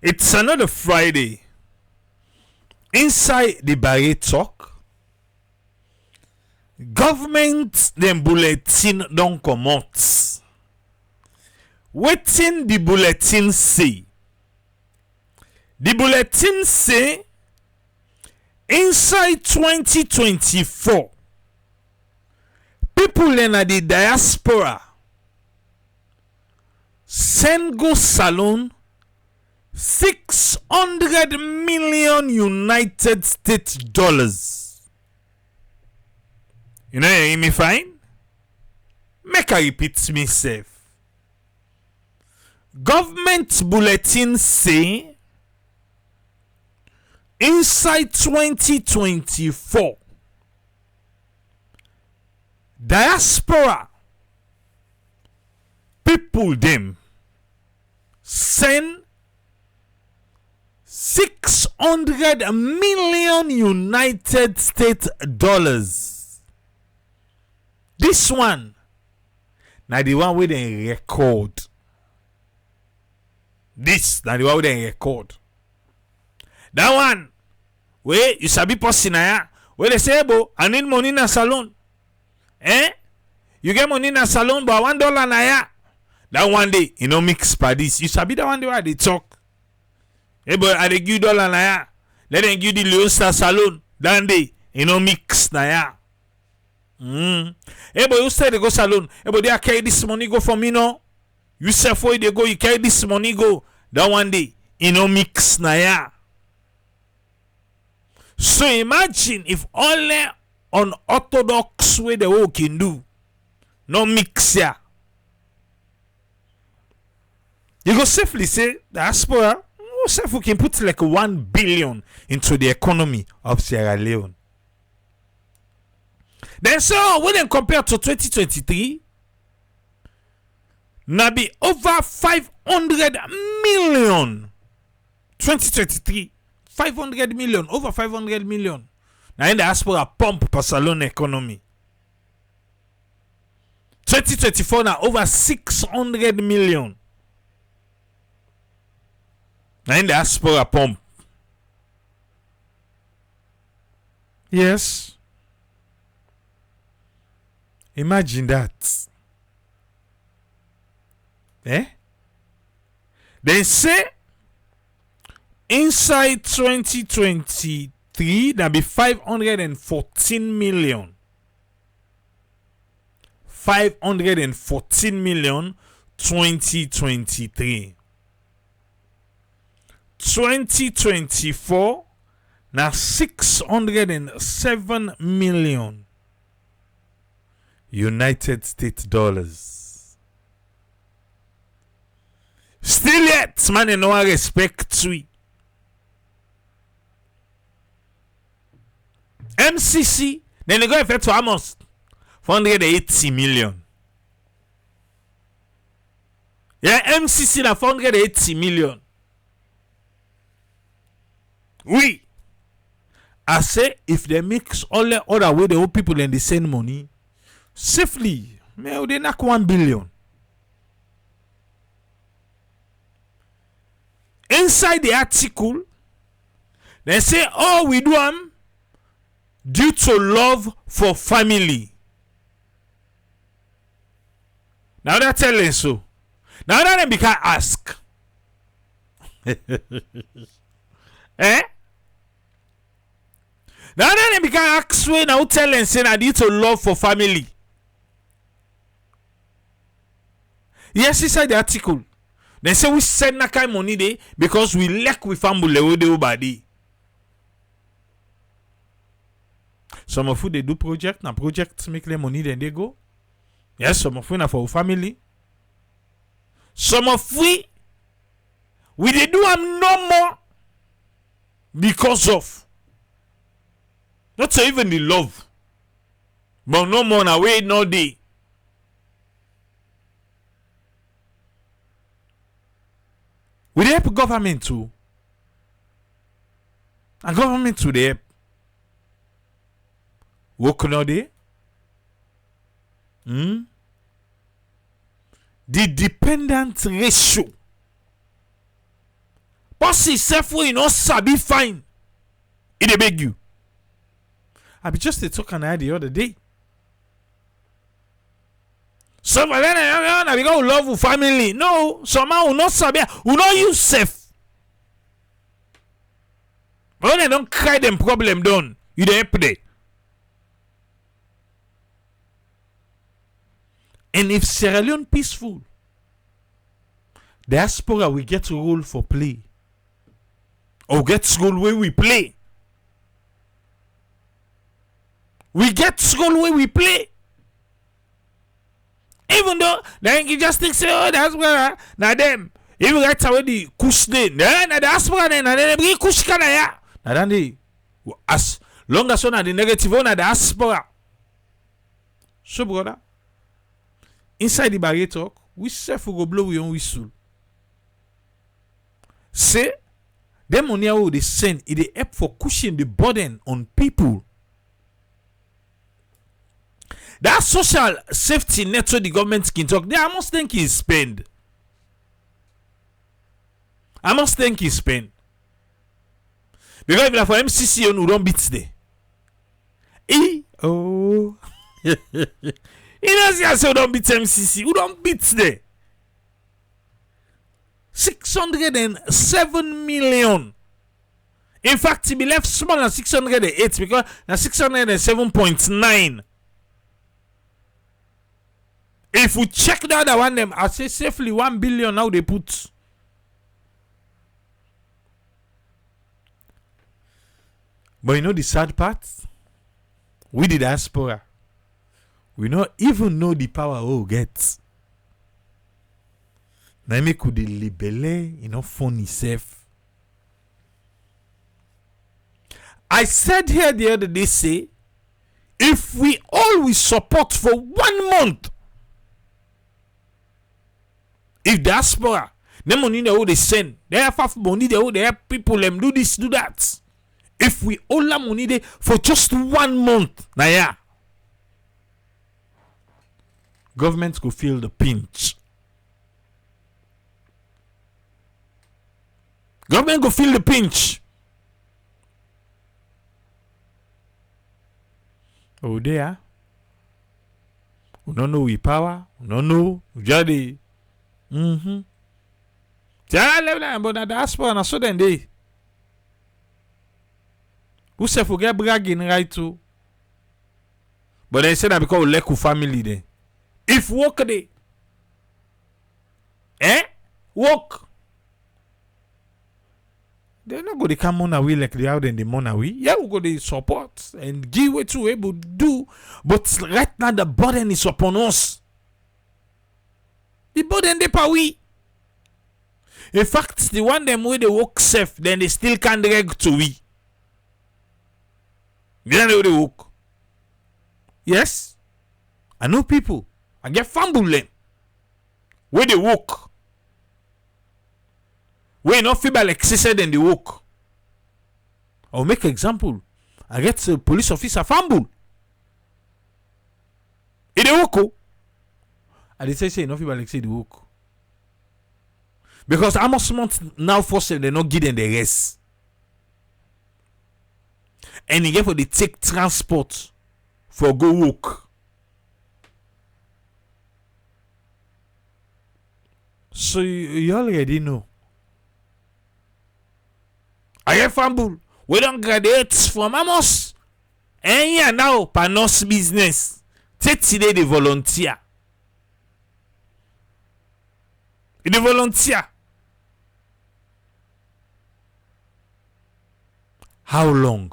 It's another Friday. Inside the Barre Talk, government them bulletin don't come out. Waiting the bulletin say. The bulletin say inside 2024, people in the diaspora send go salon 600 million United States dollars. You know, you hear me fine? Make I repeat myself. Government bulletin say inside 2024, diaspora people them send 600 million United States dollars. This one, now the one with a record. This, now the one with a record. That one, where you sabi person na where they say, bo, I need money in a salon. You get money in a salon, but $1 na ya. That one day, you know, mix by this. You sabi that one day where they talk. But I dey give $1 na ya. Let them give the Leone salon. That day, you know, mix na ya. But you say they go salon. But they carry this money go for me, no. You say for they go, you carry this money go. That one day, you know, mix na ya. So imagine if only unorthodox way the whole can do. No mix ya. You go safely say diaspora, if we can put like 1 billion into the economy of Sierra Leone. Then so when they compare to 2023, now be over 500 million. 2023, 500 million, over 500 million. Now in the diaspora pump per salon economy. 2024 now over 600 million. Now in the diaspora pump. Yes. Imagine that. They say inside 2023 there be 514 million. 514 million 2023. 2024 now 607 million United States dollars. Still yet, man, no respect to it. MCC, then they go effect to almost 480 million. Yeah, MCC na 480 million. Oui. I say if they mix all the other way the old people and they send money safely, they knock 1 billion. Inside the article, they say, oh, we do them due to love for family. Now they're telling so. Now that they can ask. Now that they can ask when now telling say I due to love for family. Yes, inside the article. They say we send that kind of money there because we lack with family with the body. Some of you they do project, now projects make them money then they go. Yes, some of you na for family. Some of we they do am no more because of not so even the love, but no more na way no day. We dey help government too. And government too dey help. Work no dey. The dependent ratio Bossy self you know sabi fine. It beg you. I be just talking the other day. So but then I go love family. No, somehow will not sabi, will not use self. But when they don't cry them problem done, you dey help them. And if Sierra Leone peaceful, diaspora we get role for play. Or get role where we play. We get role where we play. Even though then you just think say, oh, diaspora, now them. Even right away the kush day. Nah, diaspora then they bring kush kana ya. Now then they as long as one the negative one diaspora. So brother. Inside the barrier talk, we self go blow we own whistle. Say, them money how they send, it help for cushion the burden on people. That social safety net so the government can talk, I must think he spend. I must think he spend. Because if for MCC on who don't beat there. Oh. You know, see, I say, don't beat MCC. Who don't beat there? 607 million. In fact, he be left small than 608 because now 607.9. If we check the other one, them, I say safely 1 billion now they put. But you know the sad part? We the diaspora. We not even know the power we get. Na me could libele, you know, funny self. I said here the other day, say, if we always support for 1 month, if diaspora, the money they send, they have money they help people them do this, do that. If we all that money there for just 1 month, now yeah. Government could feel the pinch. Government could feel the pinch. Oh, there. We don't know we power. We don't know. We just but the diaspora na so then they. Who say forget bragging right too? But they say that because we lack family there. If work day, work. They're not going to come on away like they are in the money. Yeah, we go to support and give what we able to do. But right now the burden is upon us. The burden they pay we. In fact, the one them way they work safe, then they still can't drag to we. Then they work. Yes, I know people. I get fumble them. Where they work. Where not feel like excessive than they work. I'll make an example. I get a police officer fumble. It they work. And they say not feel like say they work. Because how much months now force them, they not give them the rest. And you get for the take transport for go work. So you already know. I get fumble. We don't graduate from Amos. And yeah now panos business. Take today the volunteer. The volunteer. How long?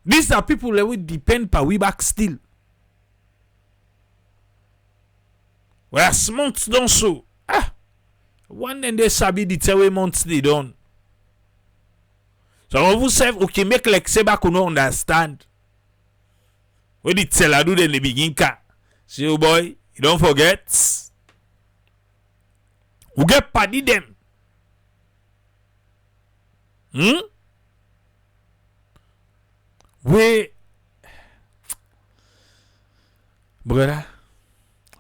These are people that will depend per we back still. Where months don't so. One then they sabi the tell months they done. Some of you say, okay, make like say back no understand. When the teller do then they begin car. See you boy, you don't forget. We get paddy them. We brother,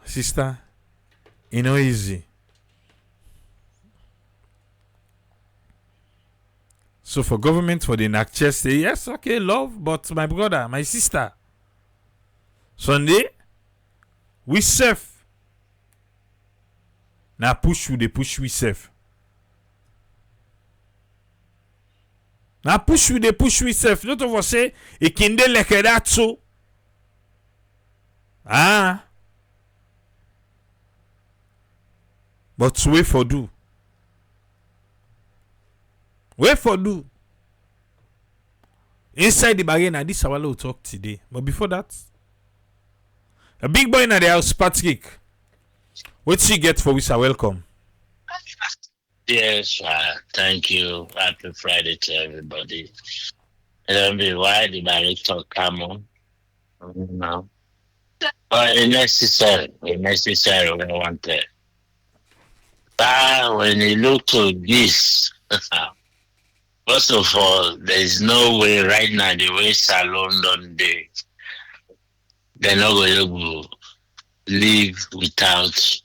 sister, you know easy. So for government for the knack chest say yes, okay, love, but my brother, my sister. Sunday, we safe. Now push you, they push we safe. Now push you, they push we safe. Not of us say, it can de like that so. Ah. But wait for do. Wait for do. Inside the bargain, and this will talk today. But before that, a big boy in the house, Patrick. What she get for we are welcome. Yes, thank you. Happy Friday to everybody. I don't know why the director come on. No. But it's necessary. It's necessary when I want it. But when you look to this, first of all, there's no way right now the way Salon done they're not going to live without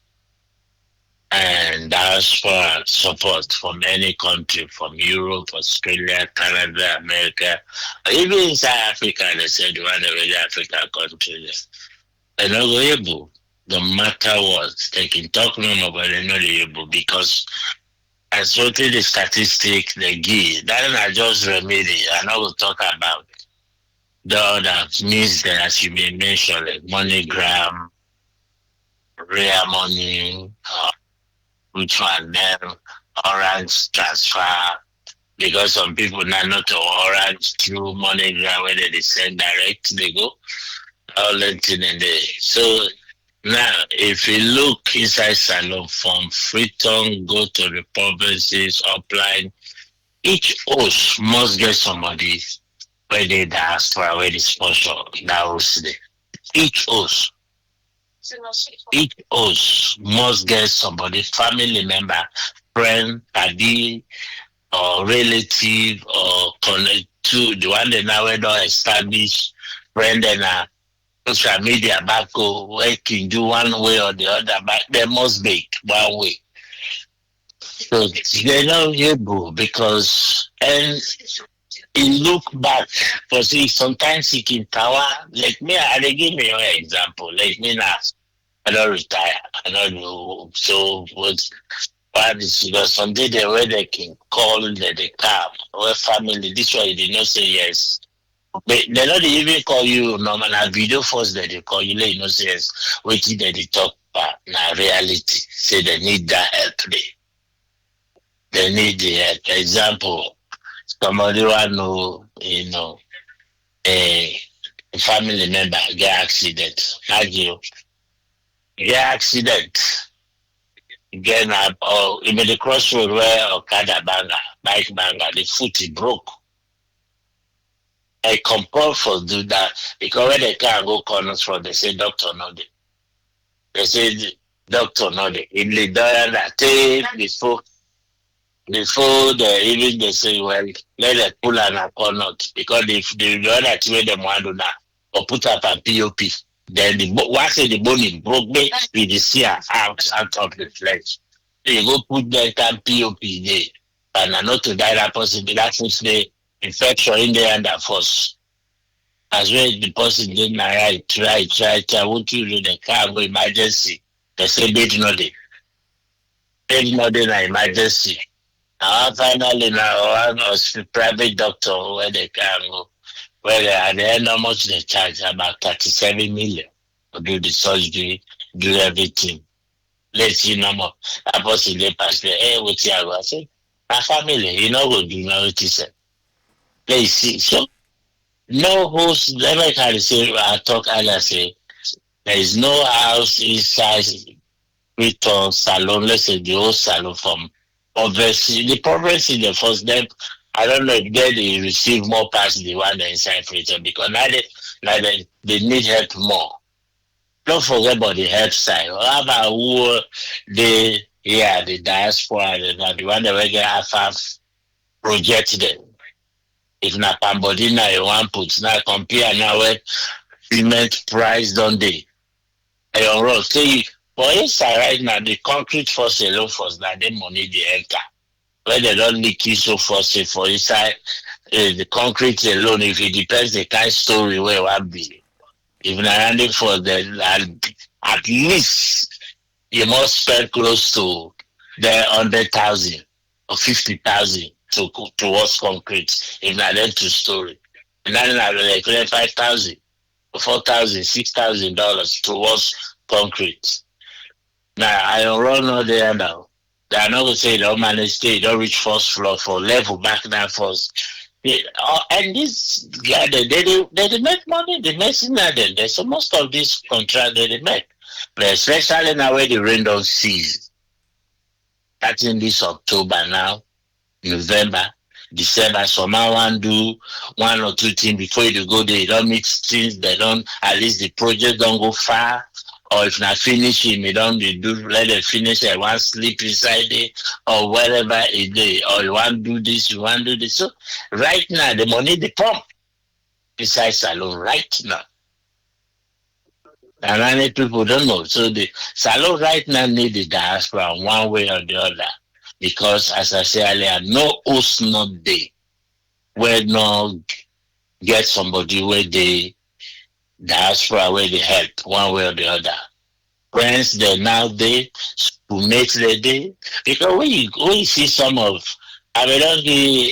and diaspora support from any country, from Europe, Australia, Canada, America, or even inside Africa. They said one of the African countries, they're not able, no matter what. They can talk no more, but they're not able because as what the statistics they give, that are just remedy. I'm not going to talk about the other means that, as you may mention, like MoneyGram, Rare Money, which one then Orange transfer, because some people now not to Orange through MoneyGram where they send direct, they go all that in there. So now if you look inside Salon from Freetown, go to the provinces, upline, each host must get somebody where they diaspora, where they sponsor that host there. Each host must get somebody, family member, friend, buddy, or relative, or connect to the one that now we don't establish friend and social media back where can do one way or the other, but they must be one way. So they're not able because and you look back for see sometimes he can tower like me, they give me an example. Like me now. I don't retire. I don't know. So what is because someday the way they can call the car or family. This way they not say yes. But they not even call you normal video first that they call you like no say yes. Waiting that they talk about now reality. Say they need that help today. They need the help. Example, somebody want know, a family member get accident. Argue. Yeah, accident. Again, or even the crossroad where Okada banger, bike banger, the foot is broke. I compel for do that because when they can't go corners from, they say doctor not there. They say doctor not there. In the door that take before they even they say well let them pull an not because if the other way them want to do that or put up a POP. Then once the bone is broke, with the sear out of the flesh. So you go put that POP there, and not to die that person, that puts the infection in there and that force. As well, the person didn't try. Won't you do the car go emergency? They say bed not there. Bed not there, emergency. Now finally now one private doctor where they can go. Well, at the end, how much they charge? About 37 million to do the surgery, do everything. Let's see no more. That person they pass the hey, what's here? I say, my family, you know what do you know what he said? Let's see. So no host never can say I talk and I say there is no house inside Return Salon, let's say the whole salon from obviously the province in the first step. I don't know if they receive more past the one inside Freetown because now they need help more. Don't forget about the help side. How about who the diaspora, the one that we get half project them. If not Pambodina, you want put now compare now with cement price don't they? I road. See, for inside right now, the concrete force alone force that the money they enter. where they don't leak you so for inside the concrete alone, if it depends the kind of story where it will be. If not running for at least you must spend close to the 100,000 or 50,000 towards concrete. If not then to story. And then I will like 5,000, 4,000, $6,000 towards concrete. Now I don't run all there now. They are not going to say they don't manage stay, don't reach first floor for level back now first. And this guy, they make money, they make money. So most of these contracts they make. But especially now where the rain don't cease. Starting this October now, November, December, someone do one or two things before you go there. You don't meet things, they don't, at least the project don't go far. Or if not finishing, you don't do let it finish. I want sleep inside it or whatever it is. Or you want to do this, you want to do this. So right now, the money they pump inside salon right now. And many people don't know. So the salon right now need the diaspora one way or the other. Because as I said earlier, no host not day where no get somebody where they diaspora where they help one way or the other. Friends they now they schoolmates they day. Because when you see some of I mean don't give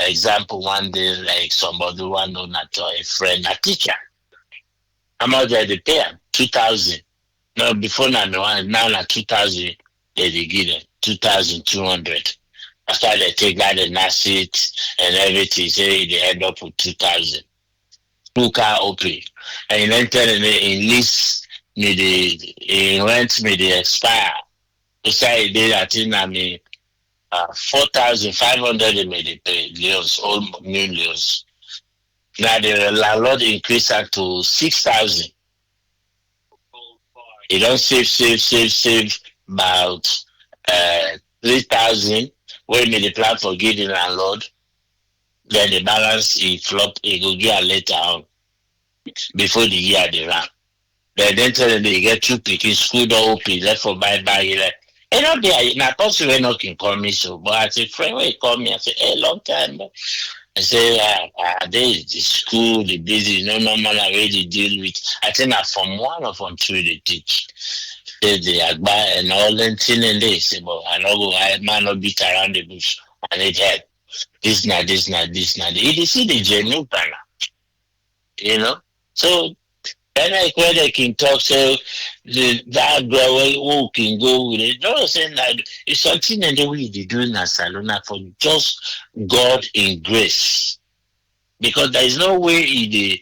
example one day like somebody one know not a friend, a teacher. How much they pay them? 2,000. No, before now 2,000 they give them 2,200. After they take out the NASIT and everything, say they end up with 2,000. 2 car open. And then telling in lease me the rent me the expire. So say they that in I mean 4,500 they made it pay Leones, all new Leones. Now the landlord increase that to 6,000. He don't save about 3,000 when me the plan for giving landlord. Then the balance he flop he go get later on before the year they run. Then tell them they get 2 picking school door open left for bye. You know they now possible when not can call me so but as a friend when he call me I say hey long time. I say there is the school, the busy, no man already deal with. I think that from 1 or from 2 they teach. They agba and all that thing and they say, but I know go I might not beat around the bush. I need help. This. You see the genuine plan, you know. So then I where they can talk so that girl who can go with it. No saying that it's something that the way they do in a salon for just God in grace. Because there is no way he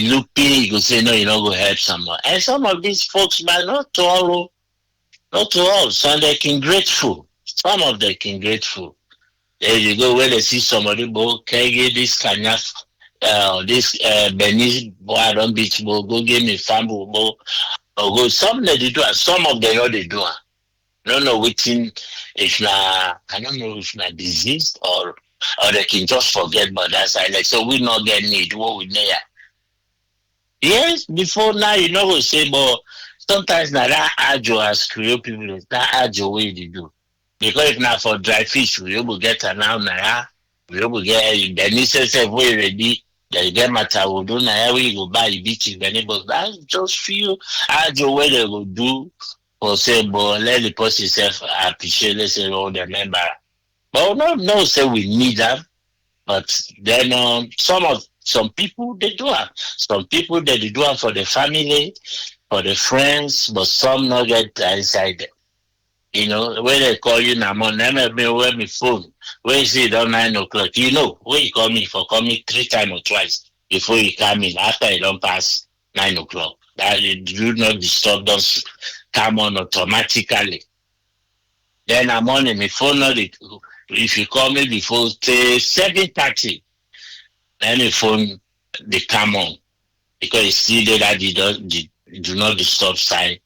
looking, he could say no, you know go help someone. And some of these folks, but not to all. Some they can grateful. Some of them can grateful. There you go where they see somebody go, can get this kanya this Benin boy don't beach go give me family or go some they do some of them know they do. No waiting if na I don't know if na disease or they can just forget but that's like so we not get need what we need. Yes, before now you know we say but sometimes now that ajo as Creole people that ajo way they do. Because if not for dry fish we will get an now we will get the necessary way ready. They get matter will do now we go buy the beach but that just feel ajo way they will do or say but let the person self appreciate let's say all the member. But no say we need them. But then some people they do it. Some people they do it for the family, for the friends, but some not get inside them. You know, when they call you now, never me wear my phone. When you see it on 9 o'clock, you know, when you call me 3 times or twice before you come in, after you don't pass 9 o'clock. That you do not disturb those come on automatically. Then I'm on my phone, not it. If you call me before say 7:30, then the phone they come on because it's still that you do not disturb sign.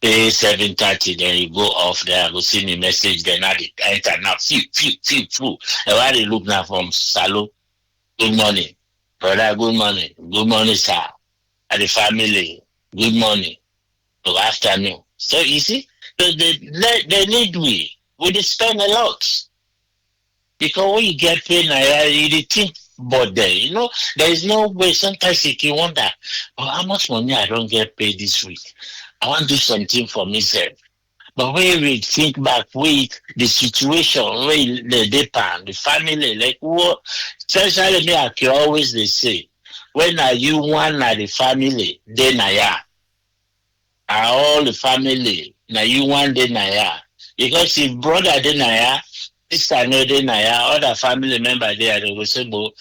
Say 7:30, then you go off there, go see me message, then I enter now. Few. And why they look now from Salo? Good morning, brother. Good morning, sir. And the family. Good morning. Good afternoon. So you see, so they need we. We spend a lot. Because when you get paid now, you think but there, there is no way. Sometimes you can wonder, oh, how much money I don't get paid this week. I want to do something for myself. But when we think back with the situation, when the depend, the family, like what, especially me, I can always they say, when are you one at the family, then I am. Are all the family, now you one then I am. Because if brother then I am, sister no then I am, other family member there, they will say, go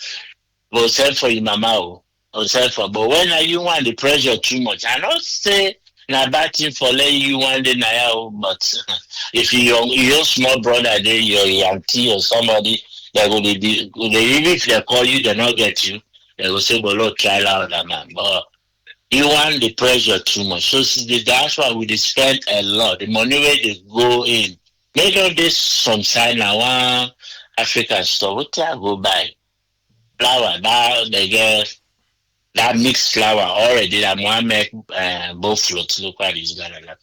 send for your mama or send for, but when are you want the pressure too much? I not say na bad thing for letting you one day now, but if your small brother there, your auntie or somebody that will be even if they call you, they not get you, they will say, well, Lord, try louder, man. But you want the pressure too much. So that's why we spend a lot. The money where they go in. Maybe on this some sign now one African store, what I go buy? Flour, now they get that mixed flour already that Mohammed both floats look what is gonna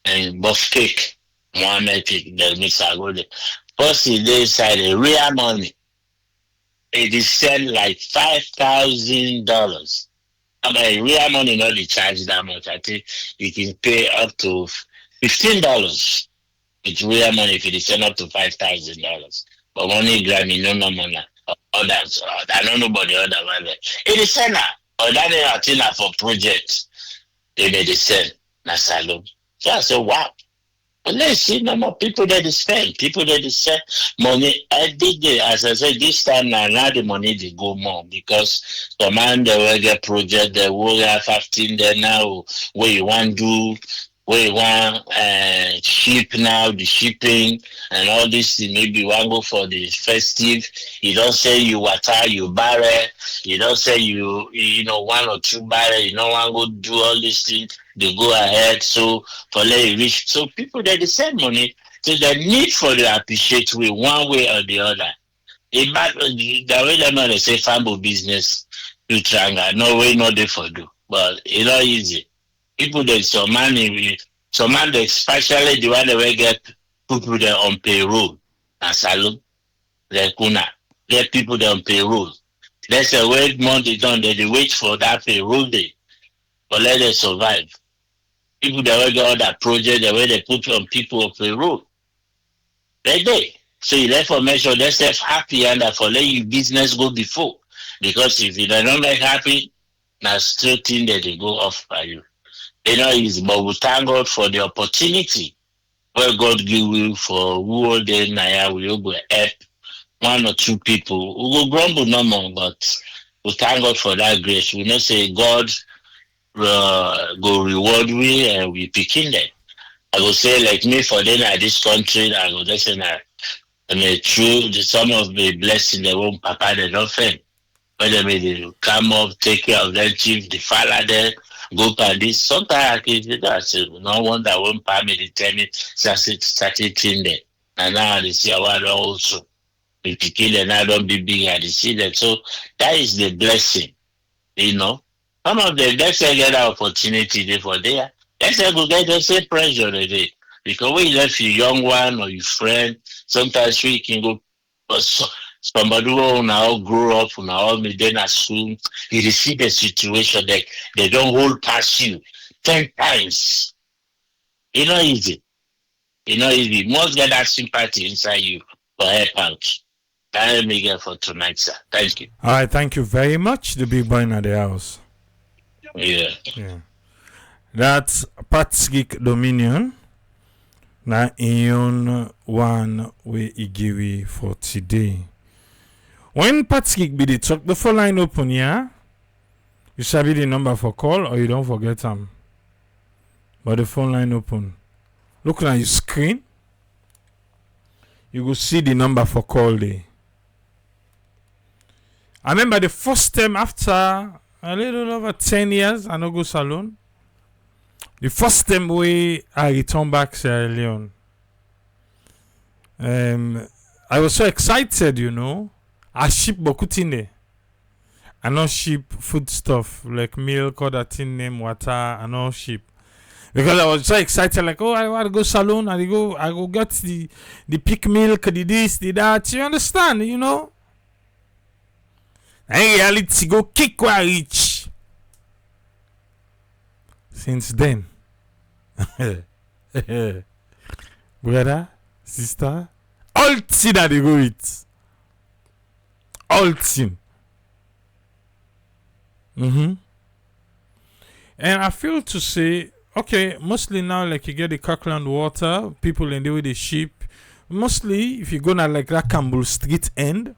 and both cake Mohammed cake the mix are good. First they inside the real money. It is sell like $5,000. I mean real money not the charge that much. I think you can pay up to $15. It's real money if it is sell up to $5,000. But money Grammy no money. Others, I don't know about the other one. It is sell or that is a thing for projects. They made it sell na salon. So I said, wow. But let's see no more people that they spend, people that they spend money every day. As I said, this time now the money they go more because some man they will get project, they will have 15 there now where you want do where you want ship now, the shipping and all this thing. Maybe you want go for the festive. You don't say you water, you barrel. You don't say you know one or two barrel. You don't want to go do all these things. They go ahead. So for let it reach. So people that they send money. So the need for the appreciate way one way or the other. The way they know they say family business, you tranga. No way, no day for do. But it's not easy. People that some man especially the one that will get people there on payroll and salon, the kuna, get people there on payroll. Let's say wait month done, they wait for that payroll day, but let them survive. People that will get all that project, the way they put on people on payroll, they day. So you let for measure themselves happy and that for let you business go before. Because if you don't make happy, now still thing that they go off by you. Easy, but we thank God for the opportunity where God give you for who all day now we will help one or two people. We will grumble no more, but we thank God for that grace. We not say God go reward we and we picking them. I will say like me for them at this country, I will just say now, I mean true some of the blessing they won't papa they don't fail. When they come up, take care of their chief, the father there, go by this. Sometimes I say, no wonder one family tell me started thing there. And now they see our also. If you kill and I don't be big and they see that. So that is the blessing, you know. Some of them, let's say get an opportunity there for there. Let's say go get the same pressure today. Because when you left your young one or your friend, sometimes we can go somebody who now grow up now then assume you see the situation that they don't hold past you 10 times. It's not easy. It's not easy. You must get that sympathy inside you for help out. Thank you for tonight, sir. Thank you. All right, thank you very much, the big boy in the house. Yeah. That's Pat's Geek Dominion. Na in one way he give you for today. When Pat's Geek be the talk, the phone line open, yeah? You shall be the number for call or you don't forget them. But the phone line open. Look at your screen. You will see the number for call there. I remember the first time after a little over 10 years, I no go salon. The first time I return back Sierra Leone. I was so excited, you know. I ship bokutine. I not ship food stuff like milk or that thing name water. I not ship. Because I was so excited, like, oh, I want to go salon, I go get the peak milk, the this, the that. You understand, you know? And in reality, go kick where reach. Since then, brother, sister, all thing that they go with, all thing. And I feel to say, okay, mostly now, like you get the Kirkland water, people in there with the sheep. Mostly, if you go now like that Campbell Street end,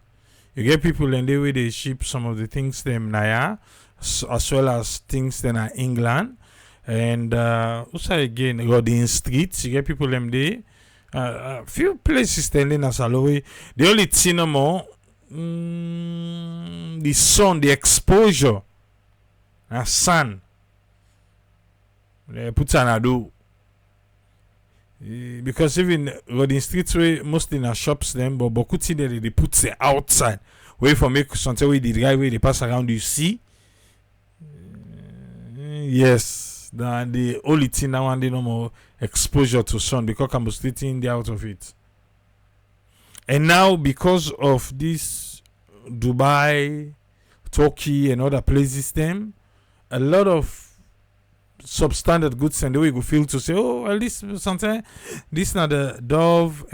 you get people in there with the sheep. Some of the things them naya, as well as things that are England, and also again Rodin Street. You get people them there. Few places standing as alloy. The only thing no more, the sun, the exposure, sun. Put an ado. Because even Rodin Street way mostly in our shops them, but Bokuti they put it outside. Way for make something way the driveway they pass around you see. Yes, the only thing now and no more exposure to sun because I'm in the out of it. And now because of this Dubai, Turkey and other places them, a lot of substandard goods and the way you feel to say, oh, at least sometimes this not the Dove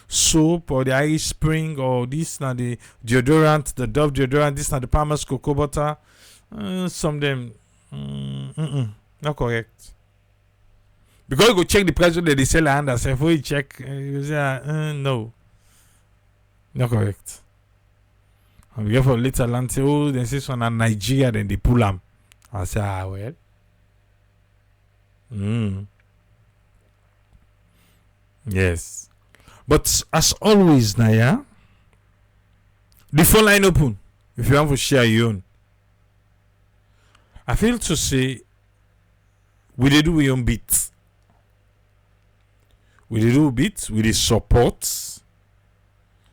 soap or the Irish Spring or this not the deodorant, the Dove deodorant, this not the Palmer's cocoa butter. Some of them not correct. Because you go check the price that they sell and as before you check, you say no. Not correct. And we get for later land say, oh, they say some in Nigeria, then they pull them. I say, well. Yes. But as always, Naya, the phone line open. If you want to share your own. I feel to say we did do our own bit. We did do bit with the support.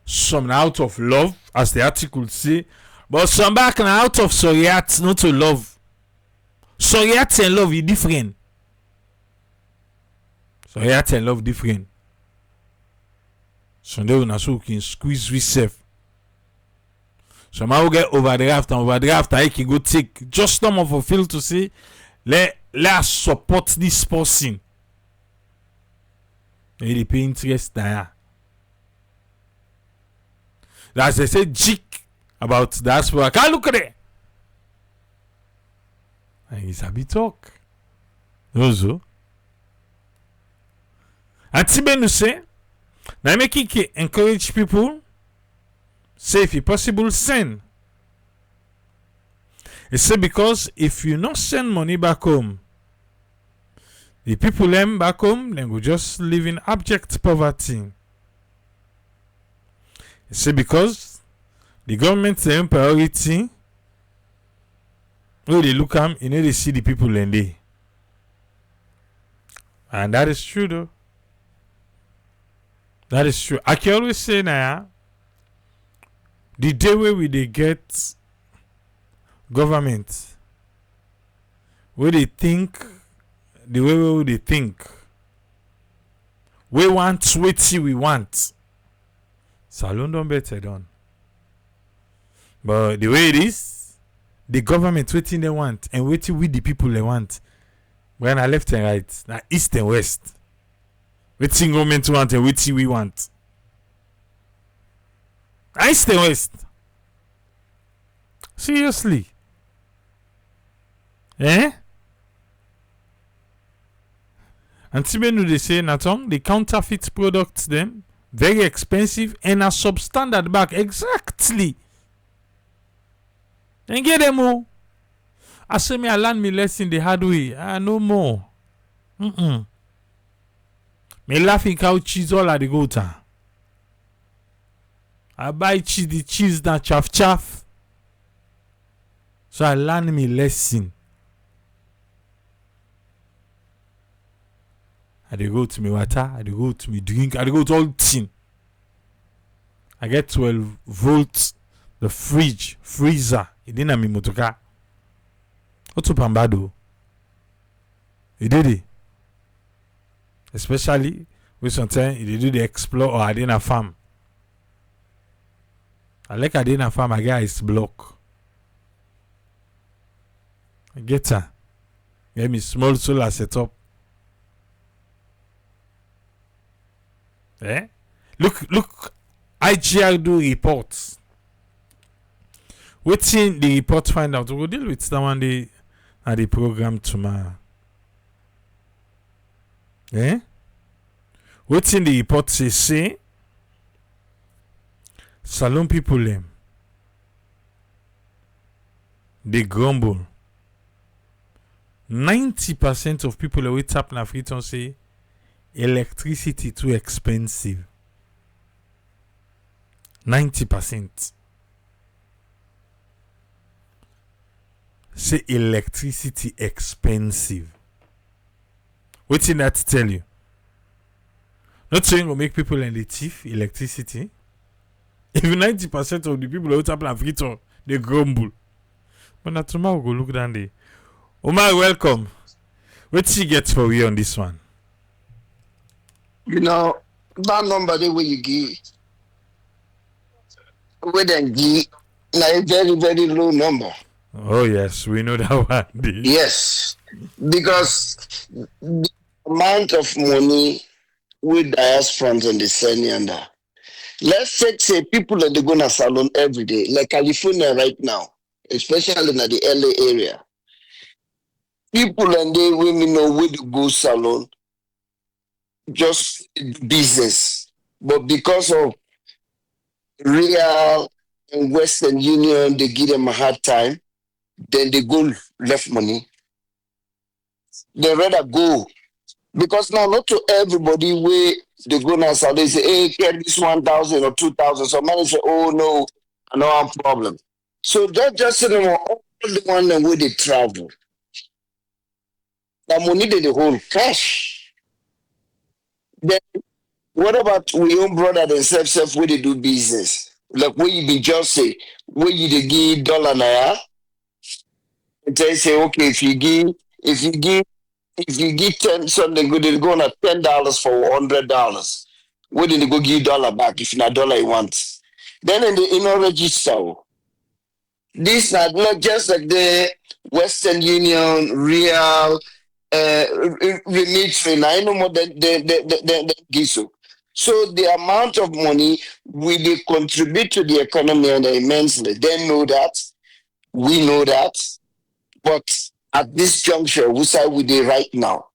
Some out of love, as the article say, but some back now out of soriat, not to love. Soriat and love is different. Soriat and love different. Sunday we so can squeeze we safe. Some will get overdraft and overdraft I can go take just some of a feel to say let's support this person. They pay interest there. As they say jig about diaspora. Can't look at it. And it's a bit talk. Also. And Tibe say, now making encourage people, say if possible, send. It say because if you not send money back home, the people them back home, they will just live in abject poverty. It say because the government's their priority, when they look at, you know, they see the people in there. And that is true though. That is true. I can always say now, the day where we they get government, where they think, the way where they think, we want what we want. Salon don't better done. But the way it is, the government waiting they want and waiting with the people they want. When I left and right, now east and west. Waiting government want and waiting we want. East and west. Seriously. Eh? And Tibenu they say Natong, the counterfeit products them very expensive and a substandard back. Exactly. And get them all. I say me I learn me lesson the hard way. No more. Me laughing cow cheese all at the gutter. I buy cheese, the cheese that chaff. So I learn me lesson. I dey go to me water, I dey go to me drink, I dey go to all thing. I get 12 volts, the fridge, freezer, it didn't me motoka. What's up Pambado? You did it? Especially with sometimes they do the explore or I didn't farm. I like I didn't farm, I get ice block. I get her. Get me small solar setup. Eh? Look, IGR do reports. Waiting the report find out. We'll deal with that one day at the program tomorrow. Eh? Waiting the report say Salon people they grumble. 90% of people who tap na Freetown say electricity too expensive. 90% say electricity expensive. What's in that to tell you? Not saying will make people in the thief electricity. If 90% of the people who tap na Freetown they grumble. But now tomorrow we'll go look down there. Omar, welcome. What she gets for you on this one? You know, that number the way you give, we then give, like a very, very low number. Oh, yes, we know that one. Yes, because the amount of money with diaspora and the senior. Let's say people that they go to salon every day, like California right now, especially in the LA area. People and they women know where to go salon, just business. But because of Real and Western Union, they give them a hard time. Then they go left money. They rather go. Because now not to everybody where they go now salon, they say, hey, get this 1,000 or 2,000. So man say, oh no, I know I'm problem. So that just say them all the one where they travel. The money they hold cash. Then what about we own brother themselves where they do business? Like where you be just say, where you they give dollar naira, and they say, okay, if you give 10 something good, they go on at $10 for $100. Where did they go give dollar back if not dollar you want? Then in the register. This not just like the Western Union, Real, Remittances, I know more than Giso. So the amount of money will contribute to the economy and immensely. They know that. We know that. But at this juncture, we say we do right now.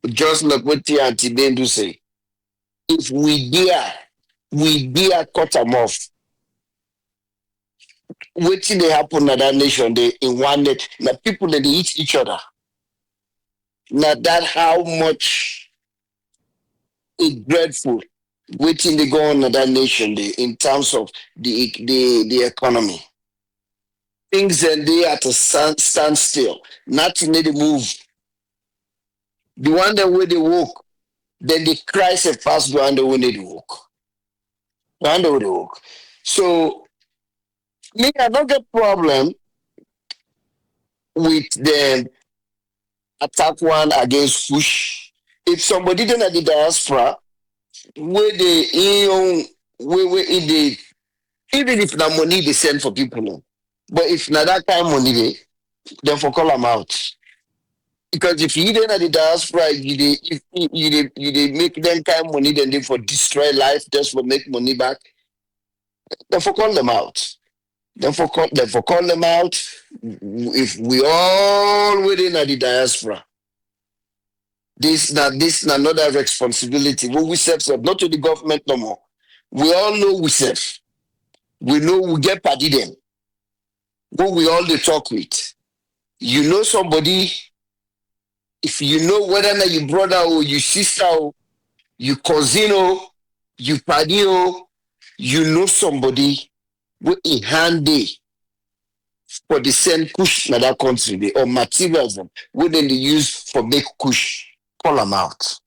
Just like what the Auntie Bendu say. If we dare cut them off. What they happen in that nation, they in one day, now people that they eat each other. Now that how much it's dreadful. Waiting they go on in that nation they, in terms of the economy. Things and they at a stand still. Nothing they move. The one that way they walk, then the Christ have passed the one that way they walk. The one that way they walk. So me, I don't get problem with the attack one against push. If somebody done at the diaspora, where they where they even if the money they send for people, but if not that kind of money then for call them out. Because if you didn't at the diaspora, you make them kind of money, then they for destroy life just for make money back. Then for call them out. Then for call them out. If we all within at the diaspora, this not another responsibility. What we serve, not to the government no more. We all know we serve. We know we get party them. Who we all they talk with. You know somebody, if you know whether or not your brother or your sister or your cousin or your party or you know somebody with a handy for the same kush in that country they, or materials them wouldn't they use for make kush, call them out.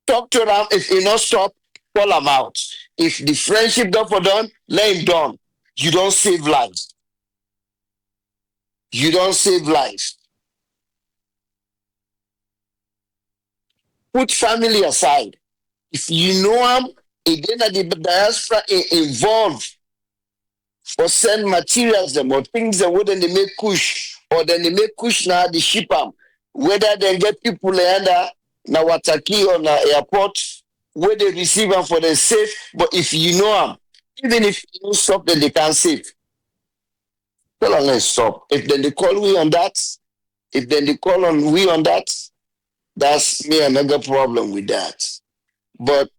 Talk to them. If you not stop, call them out. If the friendship done for done, let him done. You don't save lives. You don't save lives. put family aside. If you know him, again at the diaspora involved or send materials them or things that whether they make kush or then they make kush now they ship them. Whether they get people under na Wataki or na airport where they receive them for the safe. But if you know them, even if you don't stop, then they can't save. Tell them let's stop. If then they call we on that, if then they call on we on that, that's me another problem with that. But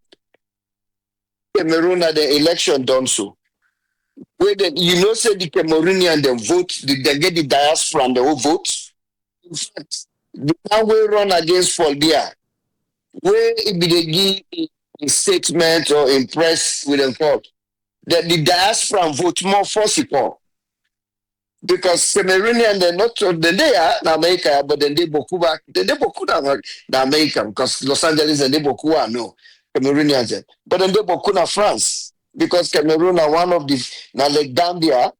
Cameroon had the election done so. Where the, you know, say the Cameroonian them vote, they get the diaspora and they will vote. In fact, the one we run against Folbia, where it be they give a statement or impress with them court, that the diaspora vote more forceful. Because Cameroonian they're not they are in America, but then they boku back, then they boku na America because Los Angeles and they boku are no Cameroonians, but then they boku na France because Cameroon are one of the now like Gambia.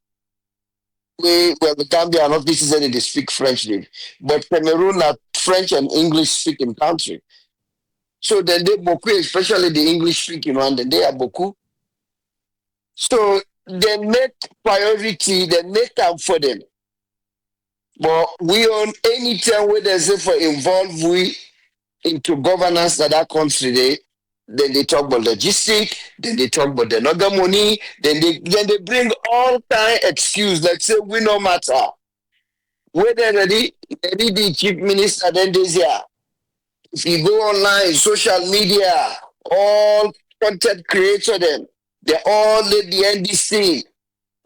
Well, the Gambia are not this is any they speak French, then, but Cameroon are French and English speaking country. So then they boku, especially the English speaking one, then they are boku. So they make priority, they make time for them. But we on any time where there's a for involve we into governance that country they then they talk about logistic, then they talk about the another money, then they bring all kind excuse like say we no matter. Whether they the chief minister then this year. If you go online, social media, all content creator them, they all let the end this thing.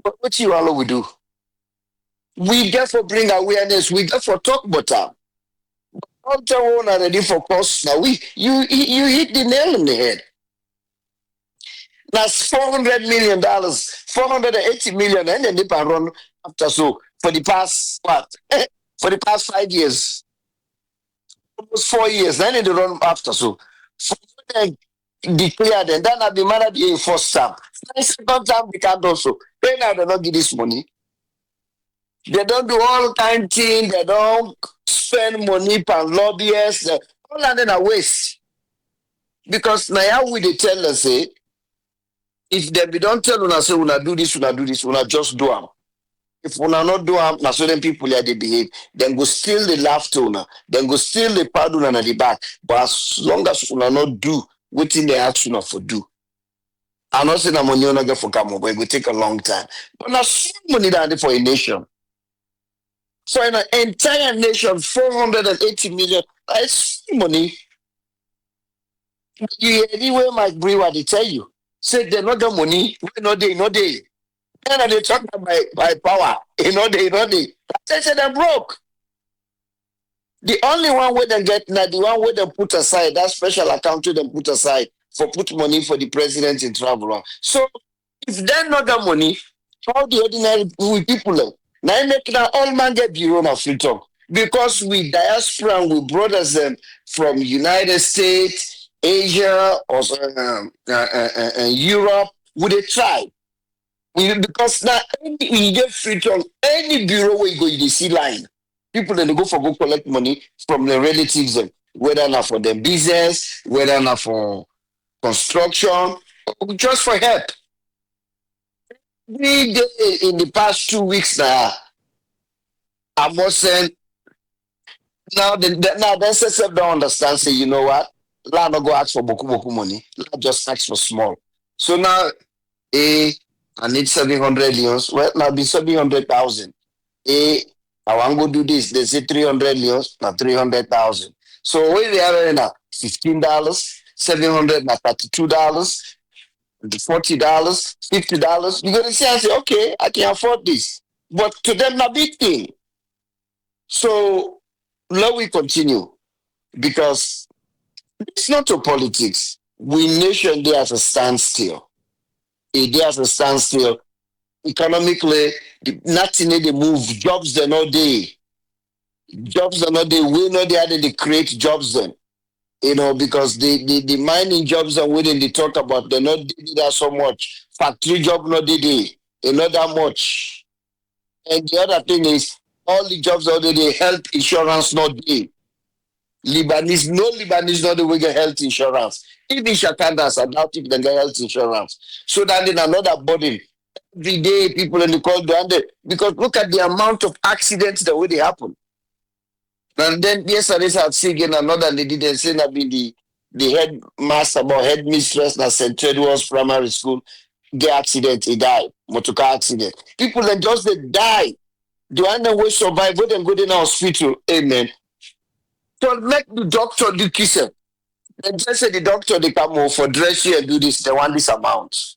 But what you all we do? We get for bring awareness, we get for talk about them. All the one are ready for course now. You hit the nail on the head. That's $400 million, $480 million, and then they can run after so for the past what? For the past 5 years. Almost 4 years, then they run after so. So then declare them, then I'll be mad at the first time. Second time we can't also. They now they don't give this money. They don't do all kind of things, they don't spend money per lobbyists, all of them are waste. Because now how will they tell us say if they don't tell una say una do this, una just do them. If una not do them, now so then people here they behave. Then go steal the laugh to una, then go steal the pardon and the back. But as long as una not do what they ask una for do. I'm not saying that money not get for come, but it will take a long time. But now so money that for a nation. So in an entire nation, 480 million, that's money. You anyway might agree what they tell you. Say they not got money, we no day, no day. And they talk about by power, no day, no day. They say they're broke. The only one where they get now, the one where they put aside, that special account to them put aside for put money for the president in travel. So if they not got money, how the ordinary people now I make now all man get bureau of free talk because we diaspora and we brothers them from United States, Asia, or Europe, would they try? Because now we get free talk, any bureau where you go, you see line. People then go for go collect money from their relatives, whether not for their business, whether not for construction, just for help. We did in the past 2 weeks now. I must say now then self don't understand. Say you know what? Let not go ask for boku money. Let just ask for small. So now, I need 700 leons. Well, now be 700,000. I want to go do this. They say 300 leons. Now 300,000. So where they are now? $15, 700 now $32. $40, $50, you're gonna see and say, okay, I can afford this. But to them, not big thing. So let we continue because it's not to politics. We nation there as a standstill. There as a standstill. Economically, nothing they move. Jobs they're not there. Jobs are not there. We know they create jobs then. You know, because the mining jobs are within they talk about, they're not did that so much. Factory job not did it, they're not that much. And the other thing is, all the jobs out there, health insurance not did. Lebanese, no Lebanese, not the way get health insurance. Even Shakandas, I doubt if they get health insurance. So that in another burden. Every day, people in the corridor, because look at the amount of accidents the way they happen. And then yesterday, I've seen again another lady, they saying that be the headmaster or headmistress at St. Edward's Primary School get accident, he died, motor car accident. People that just they die. Do I know we survive? Go then go to the hospital. Amen. So let the doctor do kiss him. Then just say the doctor they come over for dress you and do this, they want this amount.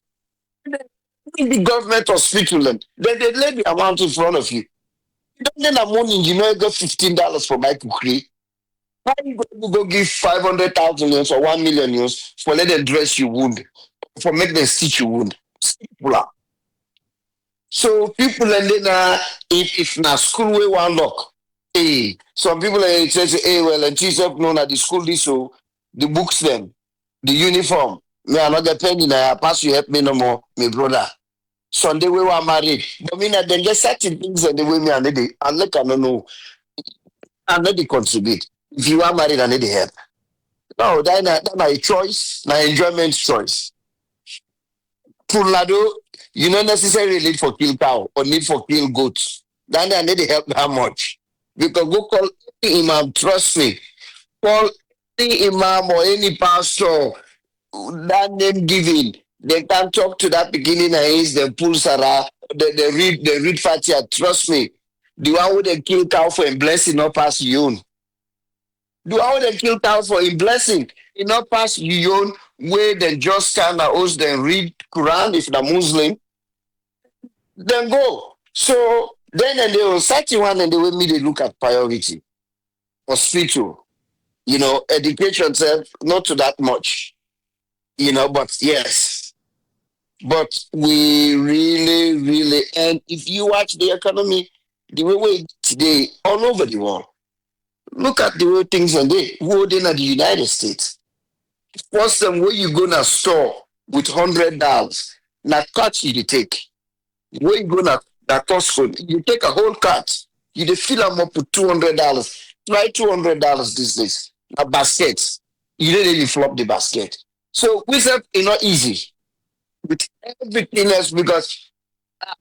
In the government hospital, then they lay the amount in front of you. You don't need a money, you know, you got $15 for my cookery. Why you go give 500,000 euros or 1 million euros for let them dress your wound, for make them stitch your wound? Simple. So people and then if na school way one lock, hey, some people say, hey, well, and Jesus know that the school this so the books them, the uniform. Me I not get penny now. I pass you help me no more, my brother. Sunday we were married, but me na then get certain things and the way me and they and like I don't know, and let they contribute. If you are married and need help, no, that's my choice, my enjoyment choice. Pulado, you not necessarily need for kill cow or need for kill goats. Then I need the help that much. Because go call any imam, trust me. Call any imam or any pastor that name giving. They can talk to that beginning and is the pull Sarah, they read Fatia, trust me. The one with the kill cow for a blessing not pass you own. The one with the kill cow for a blessing, it not pass you own where they just kind of host them read Quran if they're Muslim, then go. So then and they will set you one and they will immediately look at priority. Hospital, you know, education self, not to that much, you know, but yes. But we really, really, and if you watch the economy, the way today all over the world, look at the way things are there. Holding at the United States. First time where you go to store with $100, now cut you take. Where you go to Costco, you take a whole cut, you dey fill them up with $200. Try $200 these days. A basket, you don't really flop the basket. So we said it's not easy with everything else because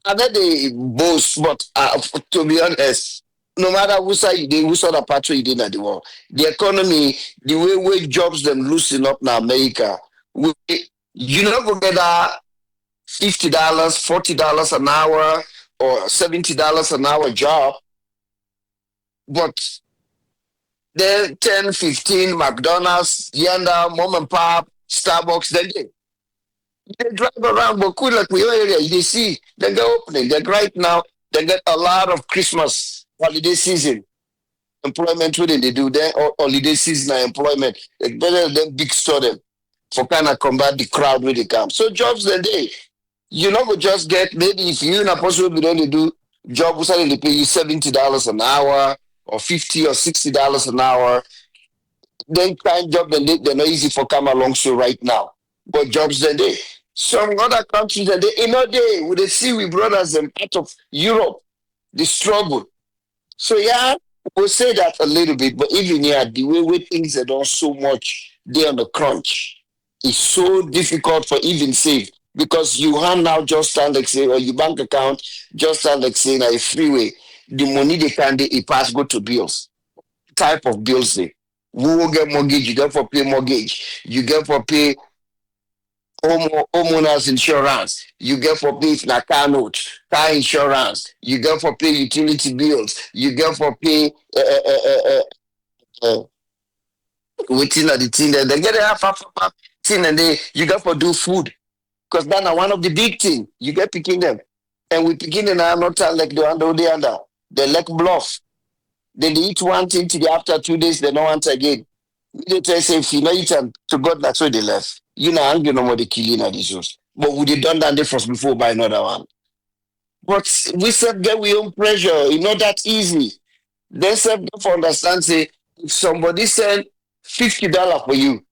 I know they boast, but to be honest, no matter who side you did, who sort of patrol you did at the world, the economy, the way jobs them loosen up now, America, you not gonna get that $50, $40 an hour or $70 an hour job, but then 10, 15 McDonald's, Yanda, Mom and Pop, Starbucks, they drive around, but cool like we area, you see, they get opening. They right now, they get a lot of Christmas holiday season employment within they do then or holiday season employment. It's better than big store them for kind of combat the crowd when they come. So jobs then you know go just get maybe if you not possible only do job who suddenly pay you $70 an hour or $50 or $60 an hour, then kind job then they're not easy for come along so right now. But jobs then some other countries that they in a day would they see we brothers and part of Europe, the struggle. So yeah, we'll say that a little bit, but even here, the way things are done so much, they on the crunch. It's so difficult for even save because you hand now just stand like say or your bank account just stand like saying a freeway. The money they can it pass go to bills. Type of bills they. Who will get mortgage? You get for pay mortgage. You get for pay homeowners insurance, you get for pay na car note, car insurance, you get for pay utility bills, you get for pay waiting at the thing there. They get a half thing and you get for do food. Because that's one of the big thing. You get picking them. And we picking them are not like the under. They like bluff. They eat one thing till after 2 days, they don't want again. They tell say if you know eat and to God that's where they left. You know, angry no more the killing at these shows. But we did done that day first before buy another one. But we said get we own pressure, you know that easy. They said for understand say if somebody send $50 for you,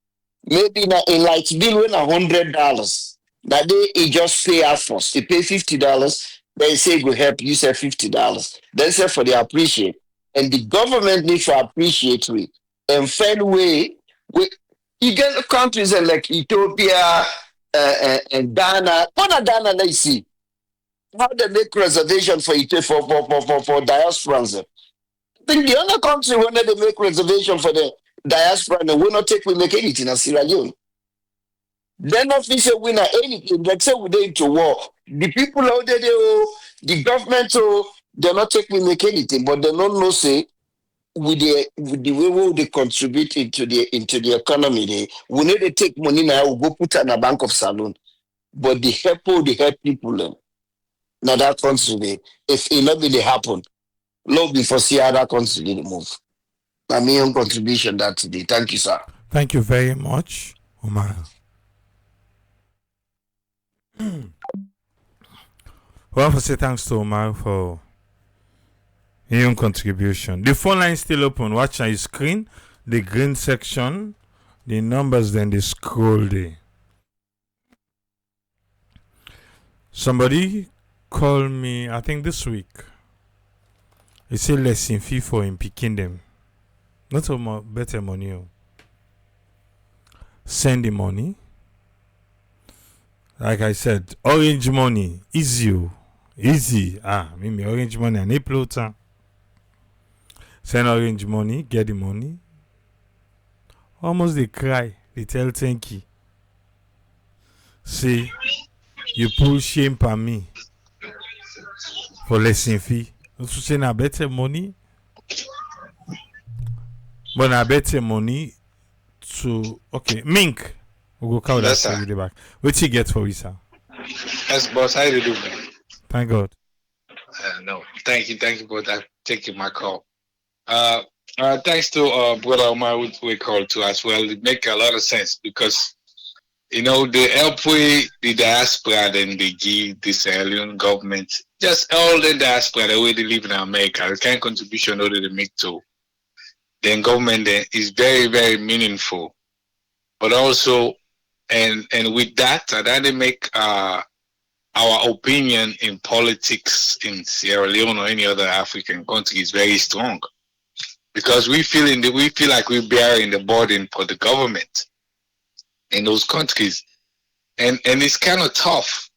maybe in light bill when $100. That day he just pay out first. He pay $50, then say go help you say $50. Then say for the appreciate. And the government needs to appreciate we. and fair way. You get countries like Ethiopia and Ghana. What are Ghana they see? How they make reservation for for diasporans. I think the other country when they make reservation for the diaspora and will not take we make anything as Sierra Leone. They're not official winner anything. Like say we dey into war. The people out there, the government, they're not take we make anything, but they don't know say with the way they contribute into the economy, we need to take money now, we go put in a bank of saloon. But the help people now that country, if it not really happen, long before see other country they move. I mean contribution that today. Thank you, sir. Thank you very much, Omar. We want to say thanks to Omar for your contribution. The phone line is still open. Watch on your screen, the green section, the numbers, then they scroll there. Somebody called me, I think this week. He said less in fee for him picking them. Not so much better money. Send the money. Like I said, orange money, easy. Maybe orange money and a plotter. Send orange money, get the money. Almost they cry, they tell thank you. See, you pull shame for me for lesson fee. Also say na better money. But na better money to okay, Mink. We'll go cover that for you back. What you get for you, sir? Yes, boss. How you do, man? Thank God. No, thank you for that. Taking my call. Thanks to brother Omar we called to as well. It make a lot of sense because they help with the diaspora, then they give the Sierra Leone government, just all the diaspora the way they live in America, the kind of contribution that they make to the government is very, very meaningful. But also, and with that they make our opinion in politics in Sierra Leone or any other African country is very strong because we feel like we're bearing the burden for the government in those countries, and it's kind of tough.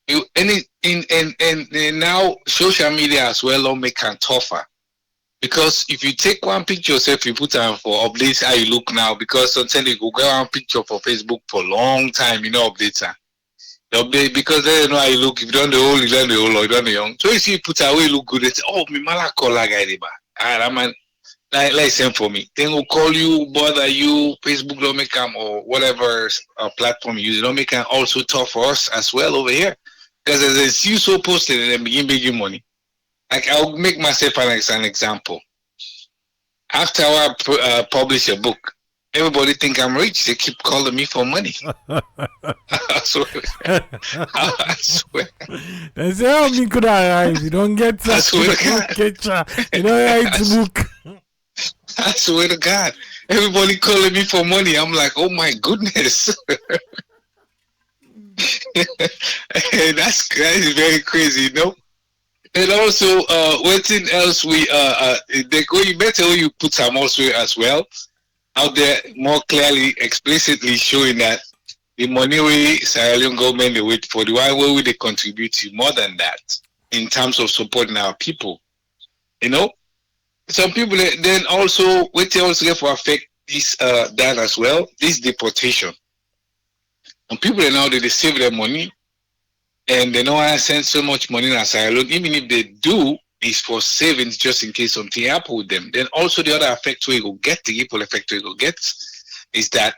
And now social media as well don't make it tougher. Because if you take one picture yourself, you put on for updates how you look now, because sometimes you go get one picture for Facebook for a long time, updates her. Update because they don't know how you look. If you don't the old, you don't the old, or you don't the young. So if you put away look good, it's me mala call that guy and I'm like same for me. Then we'll call you, bother you, Facebook don't make them or whatever platform you use, don't make them also tough for us as well over here. Because as I see you so posted and then begin making money. Like I'll make myself an example. After I publish a book, everybody think I'm rich. They keep calling me for money. I swear. I swear. They say, "Oh, me could arrive. You don't get that. I swear to God. You don't write the book." I swear to God, everybody calling me for money. I'm like, oh my goodness. That's very crazy, And also, what else we they go better when you put some also as well out there more clearly, explicitly showing that the money we Sierra Leone government they wait for the one way they contribute to more than that in terms of supporting our people. Some people then also what they also get for affect this that as well, this deportation. And people now they save their money. And they know I send so much money in Sierra Leone, even if they do, is for savings just in case something happens with them. Then also the other effect we go get, the equal effect we go get, is that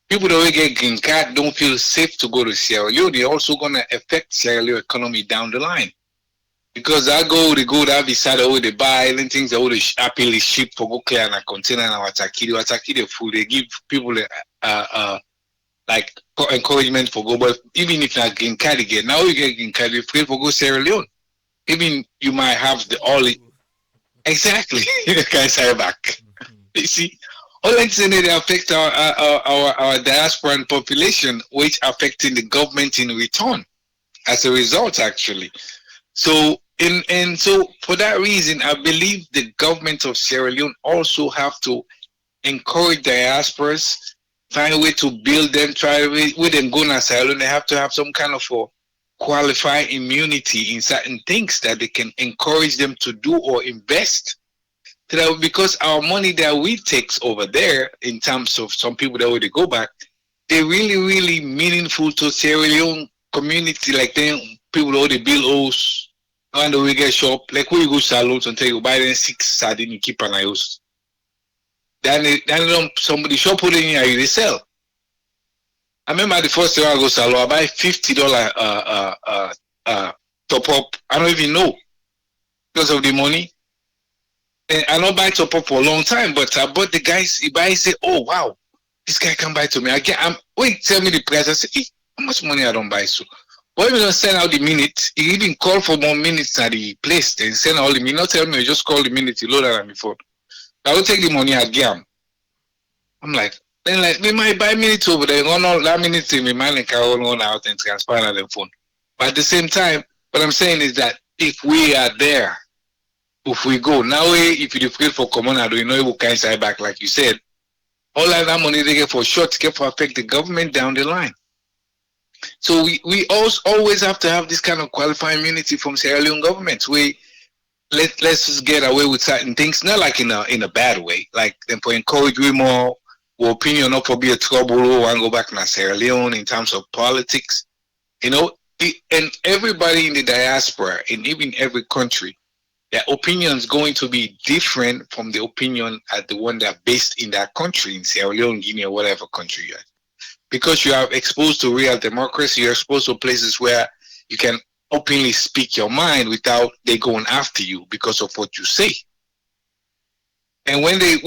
people that will get green card don't feel safe to go to Sierra Leone. They're also gonna affect Sierra Leone economy down the line. Because they go that visa that they buy and things that they happily ship for go clear in a container and Watakiri food, they give people like encouragement for go, but even if not green card again, now you get green card, you free for go Sierra Leone. Even you might have the all exactly you can say back. You see, all like saying they affect our diasporan population, which affecting the government in return as a result, actually. So so for that reason, I believe the government of Sierra Leone also have to encourage diasporas, find a way to build them, try with them go to Sierra Leone, they have to have some kind of a qualified immunity in certain things that they can encourage them to do or invest. Because our money that we take over there, in terms of some people that would go back, they're really, really meaningful to Sierra Leone community. Like them people who they build house, and we get shop. Like when you go salons until you buy them 6 sardines, you keep an eye house. Then somebody shop put in here, they sell. I remember the first time I go salon, I buy $50 top up. I don't even know because of the money. And I don't buy top up for a long time, but I bought the guys. He buy, say, "Oh wow, this guy can buy to me." Wait, tell me the price. I say, "How much money I don't buy so?" But even don't send out the minute, he even call for more minutes at the place and send all the minutes. Not tell me, just call the minute. He load that on my phone. I will take the money I give him. I'm like, then like we might buy minutes over there. Go all that minutes in my mind and carry on out and transfer on the phone. But at the same time, what I'm saying is that if we are there, if we go now, if you afraid for common, you know, we can't side back like you said. All of that money they get for short get for affect the government down the line. So we also always have to have this kind of qualified immunity from Sierra Leone governments. Let's just get away with certain things, not like in a bad way, like them for encourage we more opinion not for be a trouble or go back to Sierra Leone in terms of politics, you know, and everybody in the diaspora in even every country, their opinion is going to be different from the opinion at the one that based in that country, in Sierra Leone, Guinea, or whatever country you're at. Because you are exposed to real democracy, you're exposed to places where you can openly speak your mind without they going after you because of what you say. And when they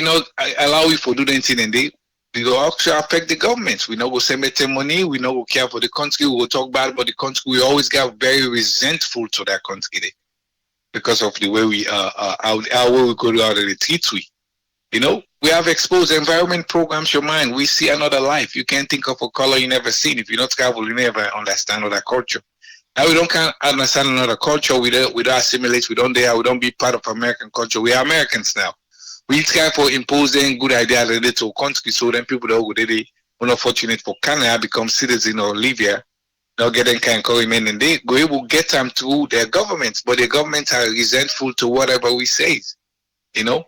not allow you for do anything, and they go actually affect the governments. We know we'll send them money. We know we'll care for the country. We will talk bad about the country. We always get very resentful to that country because of the way we how we go out of the treat we. You know, we have exposed environment programs your mind. We see another life. You can't think of a color you never seen. If you don't travel, you never understand other culture. Now we can't understand another culture. We don't assimilate. We don't be part of American culture. We are Americans now. We try for imposing good ideas related to a country, so then people that are not fortunate for Canada become citizens or live here, not getting kind of encouragement, and they go able to get them through their governments, but their governments are resentful to whatever we say, you know.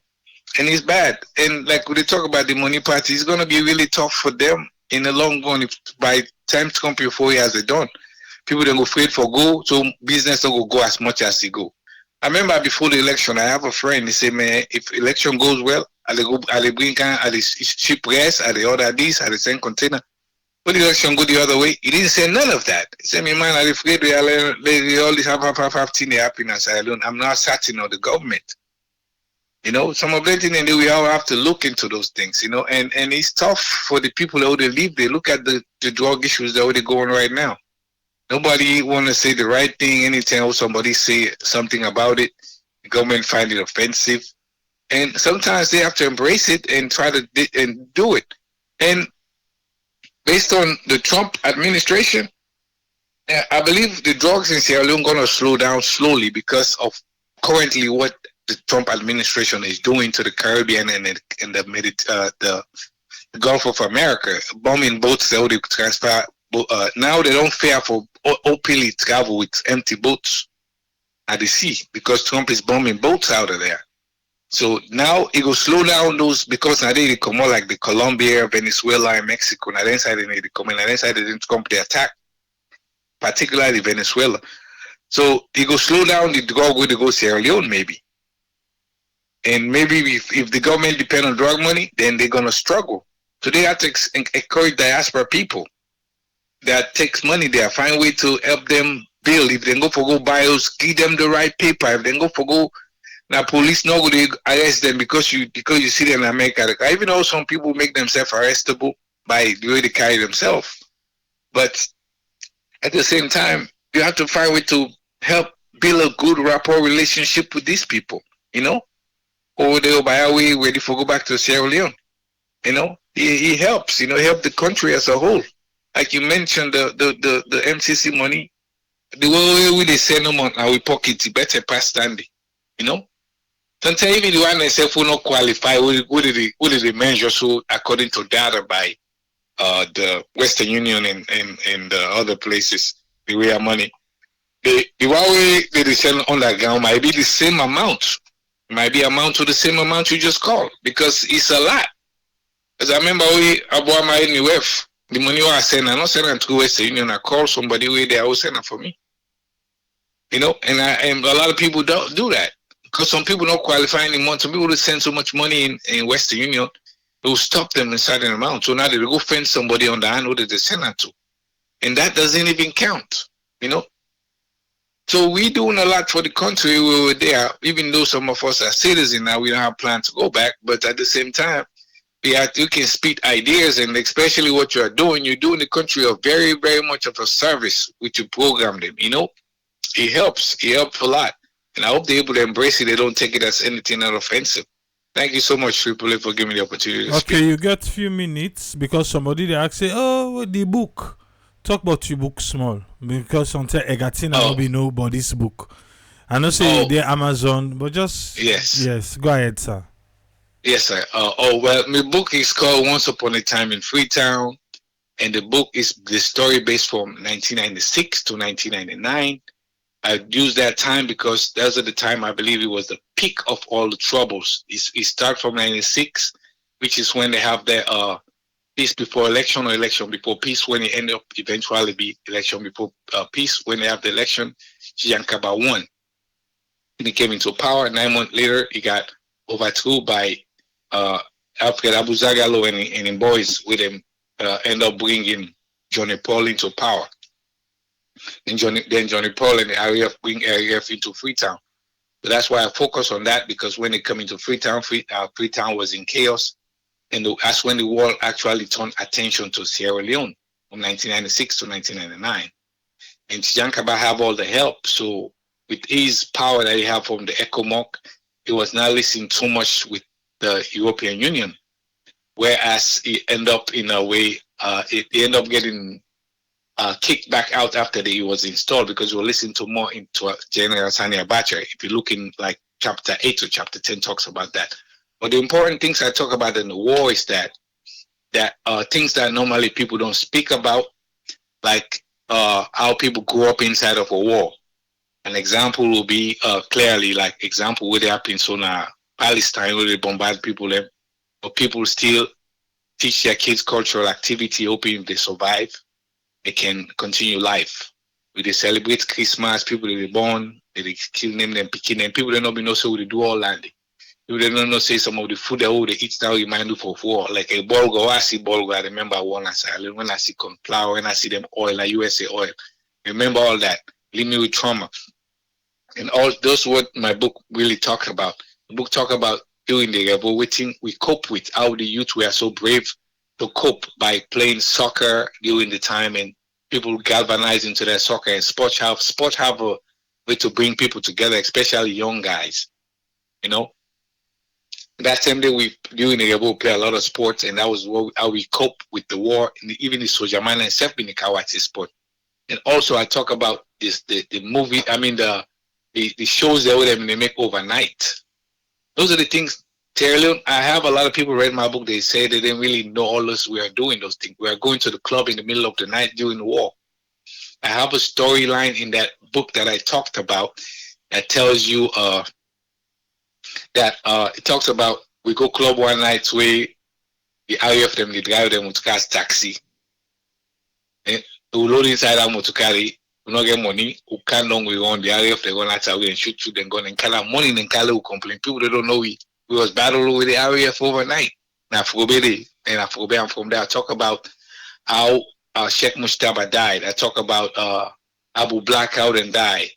And it's bad. And like when they talk about the money party, it's going to be really tough for them in the long run. If by time to come 4 years they done, people don't go afraid for go, so business don't go as much as they go. I remember before the election, I have a friend. He said, "Man, if election goes well, I'll bring ship rest, I'll order this, I'll send container. When the election go the other way, he didn't say none of that. He said, "Me man, I'm afraid they all this have thing happiness alone. I'm not certain of the government." You know, some of them things, and we all have to look into those things, you know, and it's tough for the people that they live. They look at the drug issues that are going right now. Nobody want to say the right thing. Anytime somebody say something about it, the government find it offensive. And sometimes they have to embrace it and try to do it. And based on the Trump administration, I believe the drugs in Sierra Leone going to slow down slowly because of currently what the Trump administration is doing to the Caribbean and the Gulf of America, bombing boats that would transfer. Now they don't fear for openly travel with empty boats at the sea because Trump is bombing boats out of there. So now it will slow down those because now they come more like the Colombia, Venezuela, and Mexico. Now they inside they come in, and inside they didn't come the attack, particularly Venezuela. So it will slow down the drug way to go Sierra Leone maybe. And maybe if the government depend on drug money, then they're gonna struggle. So they have to encourage diaspora people that takes money there, find a way to help them build. If they go for go buy us, give them the right paper. If they go for go, now police not going to arrest them because you see them in America. I even know some people make themselves arrestable by the way they carry themselves. But at the same time, you have to find a way to help build a good rapport relationship with these people, you know? Or they'll by our way ready for go back to Sierra Leone. You know, he helps, you know, help the country as a whole. Like you mentioned, the MCC money, the way we they send them on our pocket, better pass standing, you know. Sometimes even the one they say who not qualify, what did they measure so according to data by the Western Union and the other places, the way of money. The one way they send on that ground might be the same amount. Might be amount to the same amount you just called because it's a lot. Because I remember I bought my NUF. The money I send, I not send it to Western Union. I call somebody where they will send it for me. You know, and a lot of people don't do that because some people don't qualify anymore. Some people send so much money in Western Union, it will stop them in certain amount. So now they go find somebody on the hand who they send it to, and that doesn't even count. You know. So we doing a lot for the country. We were there, even though some of us are citizens now. We don't have plans to go back, but at the same time, you can speak ideas, and especially what you are doing. You're doing the country a very, very much of a service with you program them. You know, it helps. It helps a lot, and I hope they're able to embrace it. They don't take it as anything that offensive. Thank you so much, Triple A, for giving me the opportunity to speak. Okay, you get few minutes because somebody they ask say, oh, the book. Talk about your book small because until Egatina will be nobody's book. I know say they're Amazon, but just yes, go ahead, sir. Yes, sir. Well, my book is called Once Upon a Time in Freetown, and the book is the story based from 1996 to 1999. I used that time because that's at the time I believe it was the peak of all the troubles. It started from 96, which is when they have their peace before election or election before peace, when it ended up eventually be election before peace. When they have the election, Yankaba won. And he came into power. 9 months later, he got overthrown by Alfred Abu Zagalo and his boys with him, end up bringing Johnny Paul into power. Then Johnny Paul and the RAF bring RAF into Freetown. So that's why I focus on that, because when they come into Freetown, Freetown was in chaos. And that's when the world actually turned attention to Sierra Leone from 1996 to 1999. And Yankaba have all the help. So with his power that he have from the ECOMOG, he was not listening too much with the European Union. Whereas he end up in a way, he end up getting kicked back out after he was installed, because he was listening to more into General Sani Abacha. If you look in like chapter 8 or chapter 10 talks about that. But the important things I talk about in the war is that things that normally people don't speak about, like how people grew up inside of a war. An example will be clearly like example where they happen in Palestine, where they bombard people there, but people still teach their kids cultural activity, hoping if they survive, they can continue life. They celebrate Christmas, people that they born, they kill them, picking them. People don't know so they do all that. You don't know say some of the food that they eat now remind you of war. Like a bulgur, I see bulgur. I remember one asylum when I see corn flour, when I see them oil, like USA oil. Remember all that. Leave me with trauma. And all those what my book really talk about. The book talk about doing the rebel waiting we cope with, how the youth were so brave to cope by playing soccer during the time, and people galvanize into their soccer, and sports have a way to bring people together, especially young guys. You know. That same day we during the rebel play a lot of sports, and that was how we cope with the war, and even the Sojamana and self in the Kawati sport. And also I talk about this the movie, I mean the shows that they make overnight. Those are the things. Sierra Leone, I have a lot of people read my book, they say they didn't really know all this we are doing those things. We are going to the club in the middle of the night during the war. I have a storyline in that book that I talked about that tells you that it talks about we go club one night where the RAF them, they drive them with cars taxi. And we load inside our motorcari, we not get money, we can't long we run, the RAF they run outside, we shoot through them gun and call our money and call we complain. People they don't know we was battling with the RAF overnight. Now from there I talk about how Sheikh Mushtaba died. I talk about Abu Blackout and died.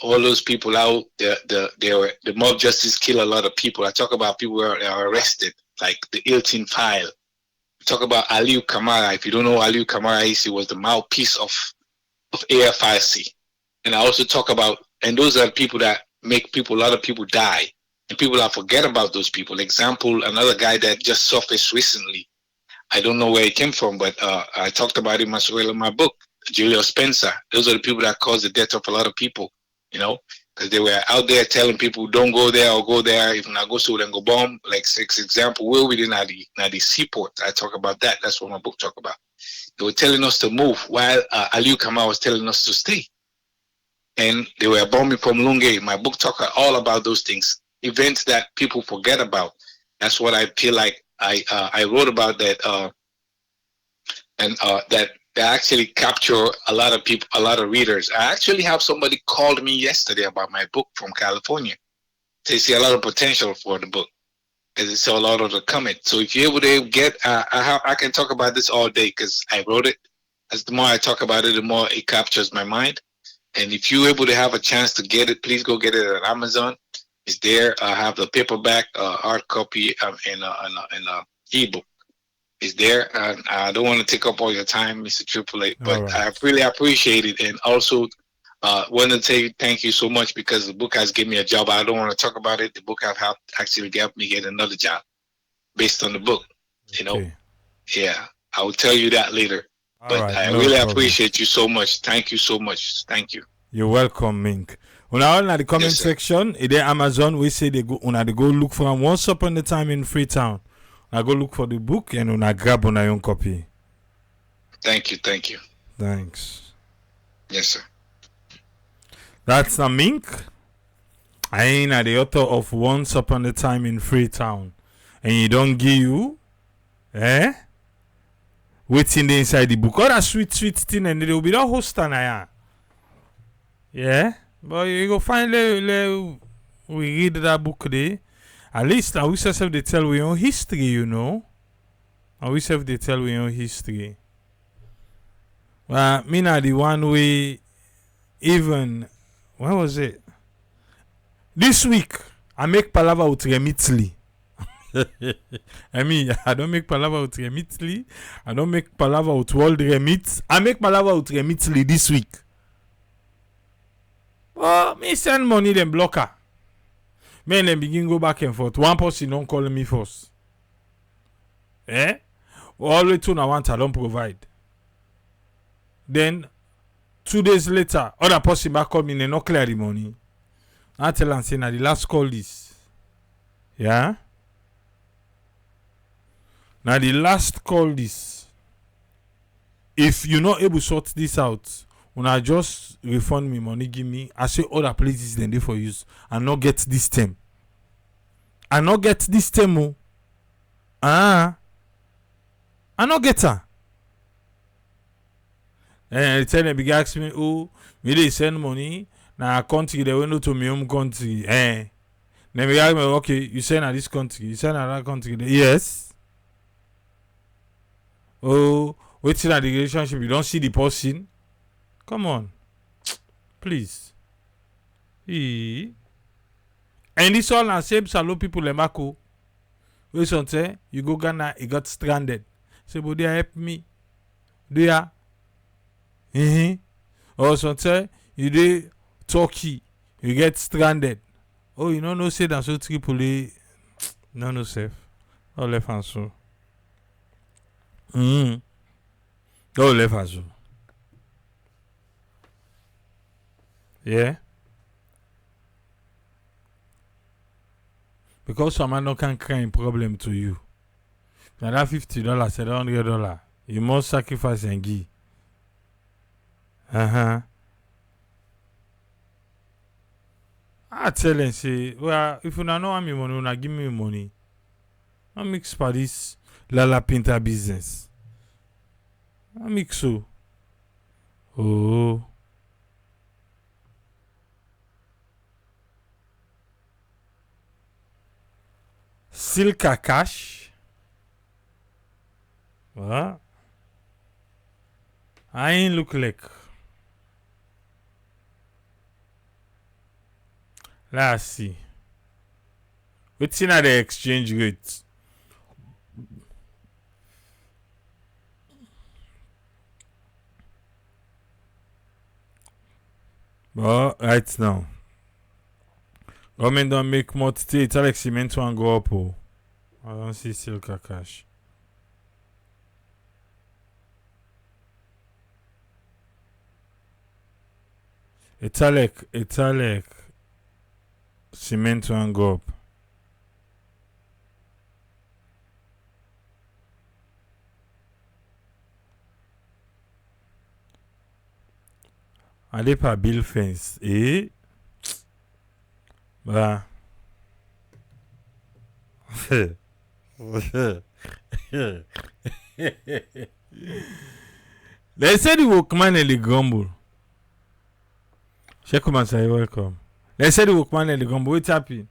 All those people out, the mob justice kill a lot of people. I talk about people who are arrested, like the Hilton file. I talk about Aliu Kamara. If you don't know Aliu Kamara, he was the mouthpiece of AFIC. And I also talk about, and those are people that make a lot of people die. And people that forget about those people. Example, another guy that just surfaced recently. I don't know where he came from, but I talked about him as well in my book, Julius Spencer. Those are the people that caused the death of a lot of people. You know, because they were out there telling people don't go there or go there. If not go so then go bomb. Like 6 example, where we did not the seaport. I talk about that. That's what my book talk about. They were telling us to move while Aliu Kama was telling us to stay. And they were bombing from Lunge. My book talk all about those things, events that people forget about. That's what I feel like I wrote about that, that actually capture a lot of people, a lot of readers. I actually have somebody called me yesterday about my book from California. They see a lot of potential for the book, because it's a lot of the comment. So if you're able to get, I can talk about this all day because I wrote it. As the more I talk about it, the more it captures my mind. And if you're able to have a chance to get it, please go get it at Amazon. It's there. I have the paperback, hard copy, and ebook. It's there. And I don't want to take up all your time, Mr. Triple Eight, but Right. I really appreciate it. And also, want to say thank you so much because the book has given me a job. I don't want to talk about it. The book have helped actually helped me get another job based on the book. You know, Okay. yeah. I will tell you that later. All But right, I no really problem. appreciate you so much. Thank you so much. Thank you. You're welcome, Mink. Una all in the comment Yes, sir. section, it is Amazon. We say they go una they go look for them once upon a time in Freetown. I go look for the book and una grab on your own copy. Thank you. Thank you. Thanks. Yes, sir. That's a Mink. I ain't the author of Once Upon a Time in Freetown. And you don't give you, waiting the inside the book. All that sweet thing, and there will be no host and yeah. But you go find we read that book there. At least now we self they tell we own history, you know. And we self they tell we own history. Well, me not the one we even when was it? This week I make palava with Remittances. I mean, I don't make palava with Remittances. I don't make palava with World Remit. I make palava with Remittances this week. Oh, me send money then blocker. Me and them begin go back and forth. One person don't call me first. Always two I want I don't provide. Then 2 days later, other person back call me and they not clear the money. I tell them say na the last call this. Yeah? Now the last call this. If you're not able to sort this out, when I just refund me money, give me, I say other places then they for use. I not get this term. I not get this term. Oh. I not get her. And tell them big ask me, oh, me they send money. Now country they went to my home country. Then we ask me, okay, you send at this country, you send at that country. Yes. Oh, waiting at the relationship, you don't see the person. Come on. Please. And this all the same salon people in Mako. Wait something, you go Ghana, you got stranded. Say, but they help me. They are. Or something, you do Turkey, you get stranded. Oh, you know, say that so Tripoli. No, safe. All left and so. All left and so. Yeah. Because someone no can claim problem to you. Now that $50, $700, you must sacrifice and give. I tell them say, well, if you don't know me money, you give me money. I mix for this Lala Pinta business. I mix so. Oh. Silka cash. What? I ain't look like. Let's see. What's in the exchange rate? Well, right now. Government don't make more today. It's like cement one go up. Oh. I don't see Silka cash. Italic. cement one go up. Allez par Bill Fence. Et bah. They said the workman and the grumble. Check comment say welcome. They said the workman and the grumble. What's happening?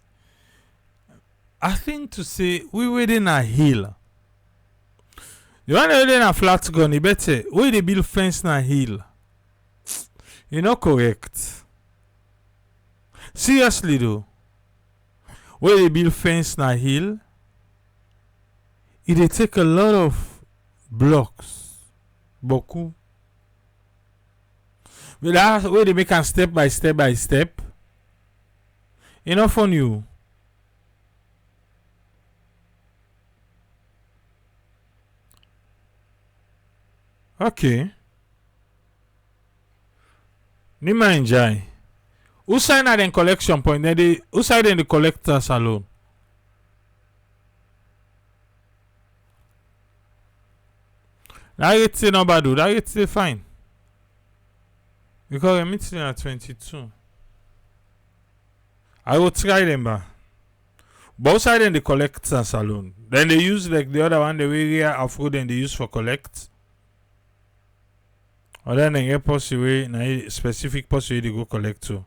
I think to say we within a hill. The one within a flat gun, you better where they build fence na hill. You're not correct. Seriously though. Where they build fence na hill, it take a lot of blocks. Beaucoup. But that's where they make them step by step by step. Enough for you. Okay. Nima enjoy. Who sign at the collection point? Then they who sign in the collectors alone? That it's no bad. That it's fine. Because I'm meeting at 22. I will try them back. Both sides in the collectors alone. Then they use like the other one, the area of food and they use for collect. Or then they get possible na specific possible they go collect too.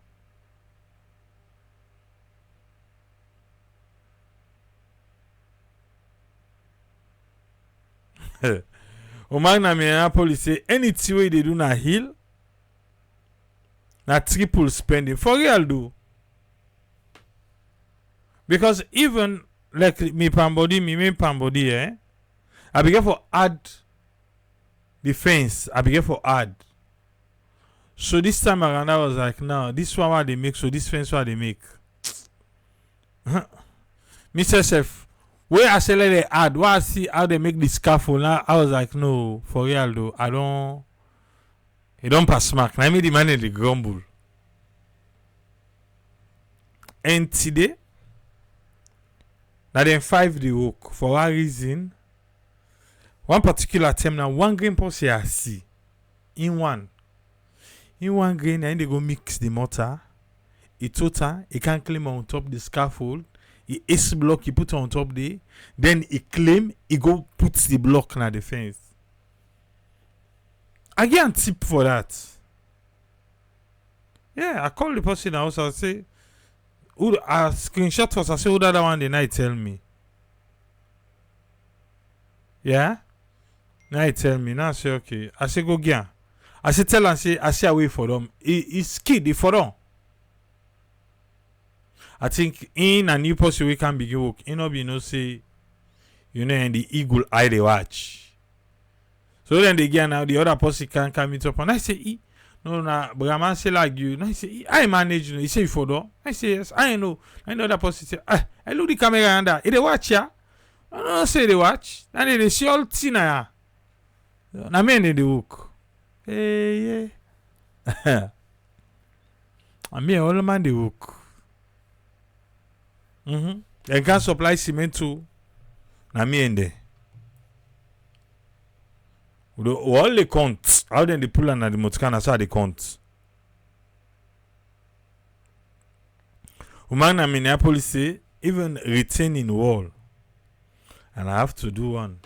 Omar na Minneapolis say anything way they do na hill na triple spending. For real though. Because even like me main pambody, I began for add the fence. I began for add. So this time around I was like, no, this one what they make, so this fence what they make. Mr. Chef, where I say let they add, why I see how they make the scaffold now, I was like, no, for real though, it don't pass smack. Now I made the man in the grumble. And today, now then 5 the work for one reason. One particular time now, one grain post I see. In one grain, and they go mix the mortar. It total, it can climb on top the scaffold. It ace block, he put on top there. Then he claim, he go put the block na the fence. I get a tip for that. Yeah, I call the person also. I say, I screenshot first. I say, who that one the night tell me? Yeah? Now he tell me. Now I say, okay. I say, go get. I say, tell and say, I say away for them. It's kid, the for them. I think in a new person we can begin work. You know, say, and the eagle eye they watch. So then they get now the other person can come it up and I say, no, but I'm say like you. No, I say, I manage. He say for them. I say yes, I know. And the other person say, I look the camera under. They watch ya. I don't say they watch. And they see all thing ya. Na me in the work. Hey, yeah. I mean all man the work. They can supply cement too. Na me in there. All the count. How then they pull on the motkana so they count. Woman na Minneapolis say even retaining wall. And I have to do one.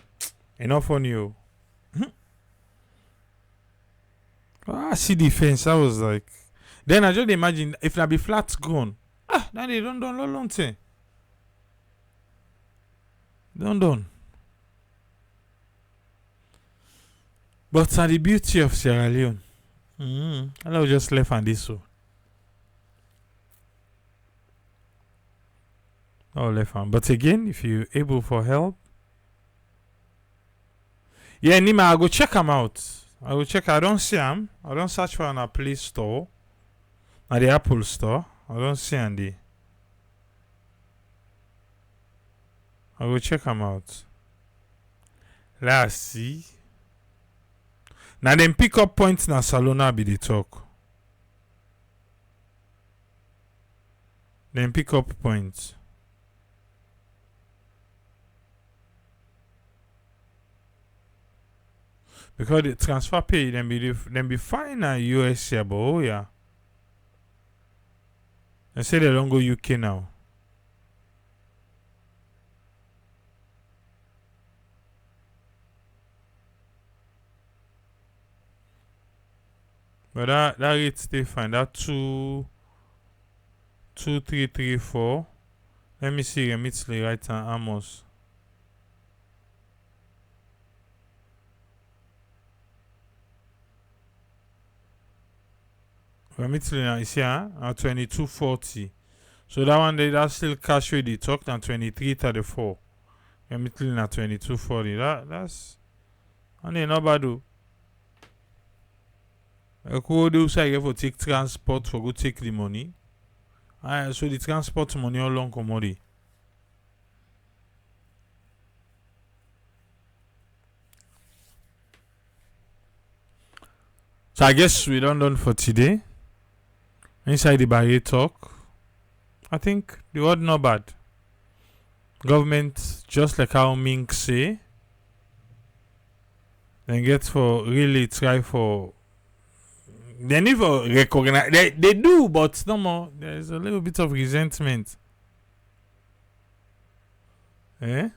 Enough on you. I see the fence. I was like, then I just imagine if I be flat gone. Then they don't long thing. Don't. But the beauty of Sierra Leone. I was just left on this so. Oh, left on. But again, if you're able for help. Yeah, Nima, I go check them out. I will check. I don't see them. I don't search for a Play Store. At the Apple Store. I don't see them. I will check them out. Let's see. Now them pick up points na Salona be the talk. Then pick up points. Because the transfer pay then be fine at US here, but oh yeah. They say they don't go UK now. But that rate stay fine. That 2,334. Let me see Remittances right and Amos. Remittances is here at 2240. So that one that's still cash with the talk than 2334. Remittances at 2240. That's only not bad though. I could do say for take transport for go take the money. So the transport money how long commodity. So I guess we done for today. Inside the barrier talk, I think the word not bad. Government, just like how Mink say, then get for really try for. They need for recognize. They do, but no more. There's a little bit of resentment. There's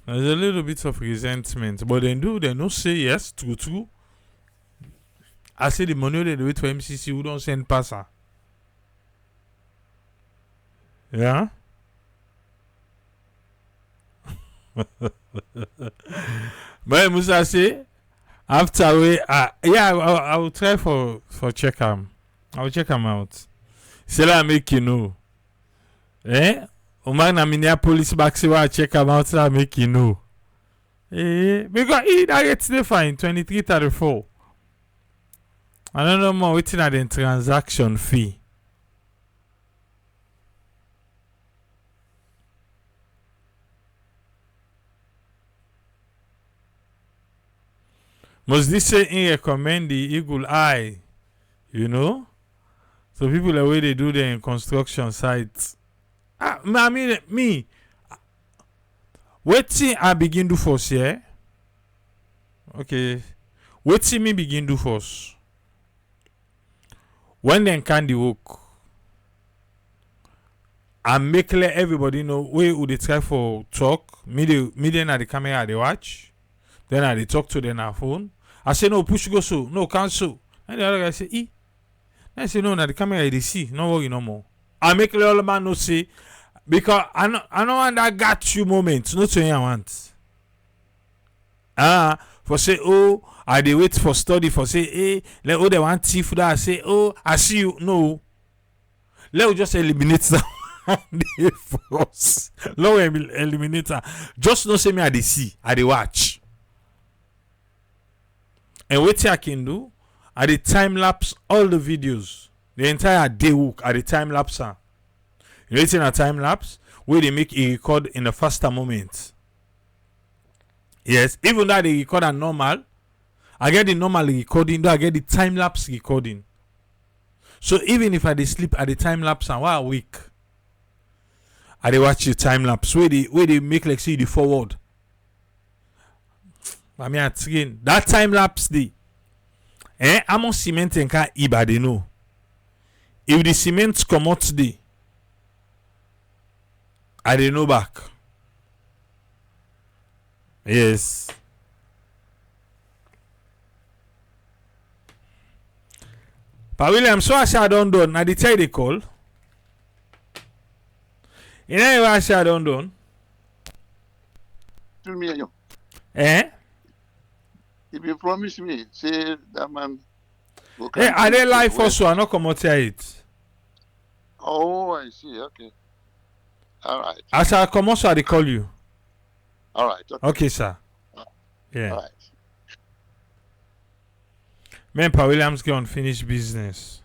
a little bit of resentment, but they no say yes, true. I say the money they do it for MCC who don't send passer. Yeah? But Musa say after we I will try for check him. I will check him out. Say I make you know. Umar na Minneapolis back say I check him out, so I make you know. Because that gets the fine 2334. I don't know more waiting at the transaction fee. Must this say in recommend the eagle eye? You know? So people the way they do them in construction sites. I mean me. Waiting I begin do first, yeah? Okay. Waiting me begin do first. When they can the work, I make clear everybody know where would they try for talk. Me then at the camera they watch. Then I they talk to them on phone. I say no push go so, no cancel. And the other guy say I say no, na the camera they see, no worry no more. I make clear all man no say because I know want that got you moment, not to I want. For say I dey wait for study for say let they want thief that I say I see you no. Let just eliminate that one first. Let eliminate that. Just no say me I dey see, I dey watch. And what I can do, I dey time lapse all the videos. The entire day work at the time lapse. You know a time lapse where they make a record in a faster moment. Yes, even though they record a normal, I get the normal recording, though I get the time lapse recording. So even if I dey sleep at the time lapse and while week, I dey watch the time lapse where they make like see the forward. I mean again, that time lapse day. I'm on cement and can iba they know. If the cement come out today, I dey know back. Yes. But William, so I say I don't done. Now the tell they call. You know what I say I don't done? To me, you. If you promise me, say that man. I dey live for so I not come out here it. Oh, I see. Okay. All right. As I come out, so I call you. All right. Okay, sir. Yeah. All right. Man, Pa Williams go on finish business.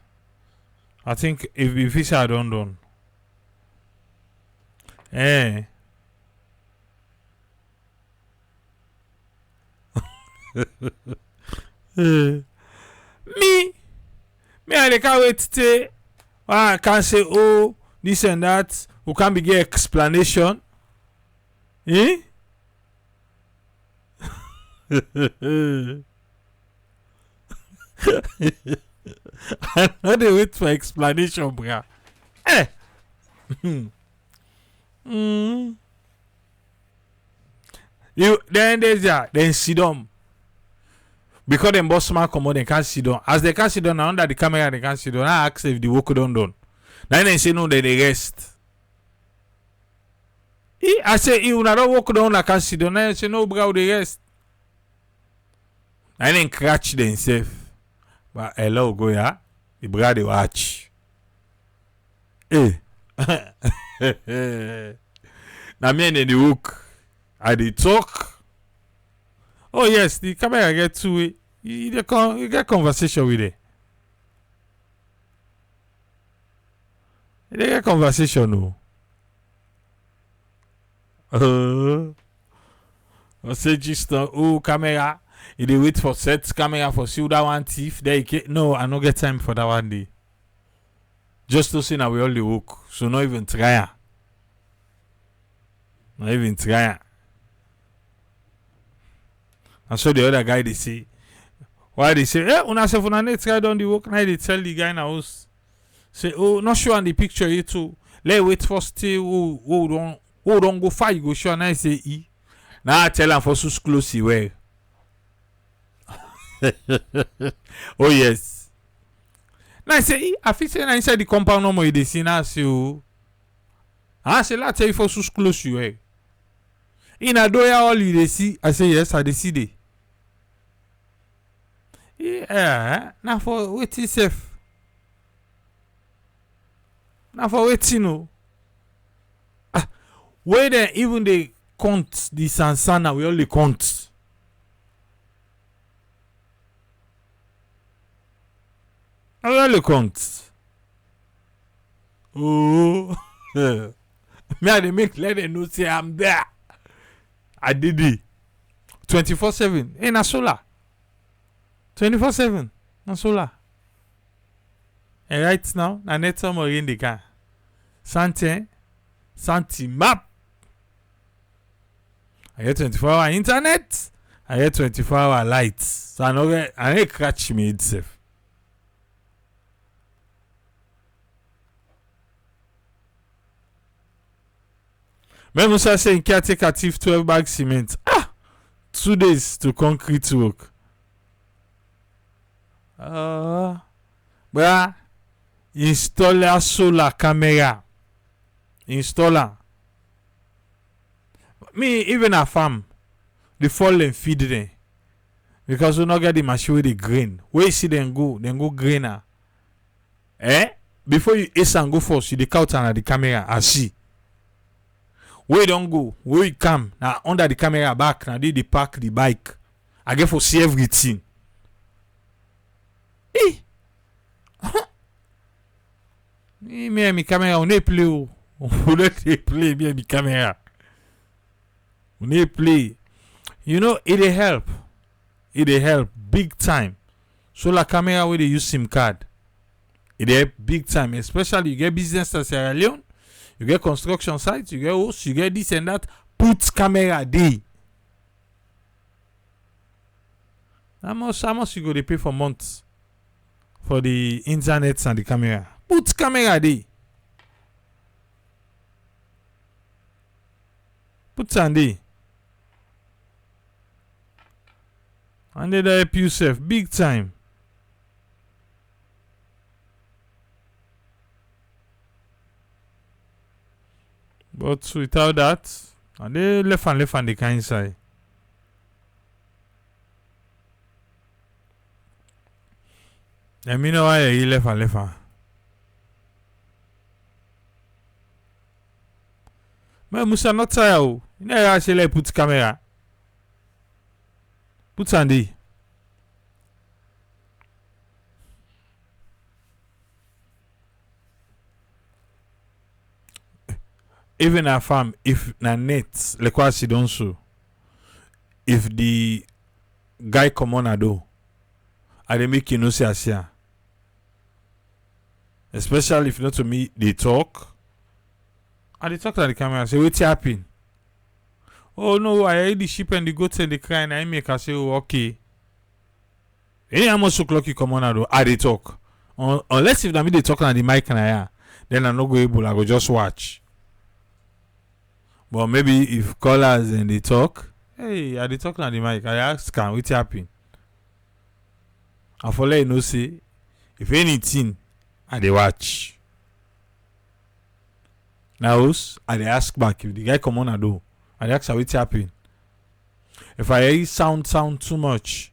I think if he say I don't done. Me I can't wait to I can say this and that. We can't be get explanation. Eh? I know they wait for explanation, bruh. Eh. You then there's then sit down. Because them boss man come on, they can't sit down. As they can't sit down under the camera, they can't sit down. I ask if the work done. Now they say no, they rest. I say you don't walk down, I can't sit down. Now they say no, bro, they rest. I then catch themselves. But hello, go ya. The brother they watch. Eh. Now me and the hook. I did talk. Oh yes, the camera get to it. You get conversation with it. You get conversation, no. I say just camera. You dey wait for set camera for see that one thief. There you no, I no get time for that one day. Just to see now we all the work. So not even try. Not even try. And so the other guy they say, why they say, una say una net try down the work. Now they tell the guy in the house, say, oh, not sure on the picture you too. Let wait for stay. Don't go far. You go show. And I say, now I tell him for so close he well. Oh yes. Now I say, I feel say inside the compound no more. They see now say, oh, I say let's tell you for so close you well. In a doya all you they see. I say yes, I they see they. Yeah, now for waiting safe. Now for waiting no. Where then even they count the Sansana, we only count. I only count. Oh, me I they make let them know say I'm there. I did it 24/7. Na solar. 24/7. Na solar. And right now, na net some in the car. Santi map. I get 24-hour internet. I get 24-hour lights. So I don't catch me itself. Même Musa say in caretaker thief 12 bags cement. 2 days to concrete work. Bruh, installer solar camera. Installer. Me, even a farm, the fall and feed them. Because we not get the machine with the grain. Where you see them go grainer. Before you ace and go first, you the count under the camera and see. Where you don't go, where you come, now under the camera back, now they park the bike. I get for see everything. Me and my camera, on est play. On est play, me and my camera. On est play. You know, it help. It help big time. So la camera where they use SIM card. It help big time. Especially you get business at Sierra Leone. You get construction sites, you get hosts, you get this and that. Put camera there. How much you go to pay for months for the internet and the camera? Put camera there. Put Sandy. And they help you safe big time. But without that, and they left and the kind side. Let me know why you left and. But Musa not tired. You never actually put camera. Put Sandy. Even a farm, if na net, like what she don't so. If the guy come on a do, I they make you know say asia. Especially if not to me they talk, I dey talk to the camera. Say what's happen? Oh no, I heard the sheep and the goats and the cry, and I make her say, oh okay. Any almost o'clock you come on out, I dey talk. Unless if me they talk on the mic and then I'm not go able. I go just watch. But maybe if callers and they talk, hey, I dey talk on the mic. I ask can what's happen? I for let you know say if anything, I dey watch. Now I dey ask back if the guy come on do. I dey ask what's happen. If I hear sound too much,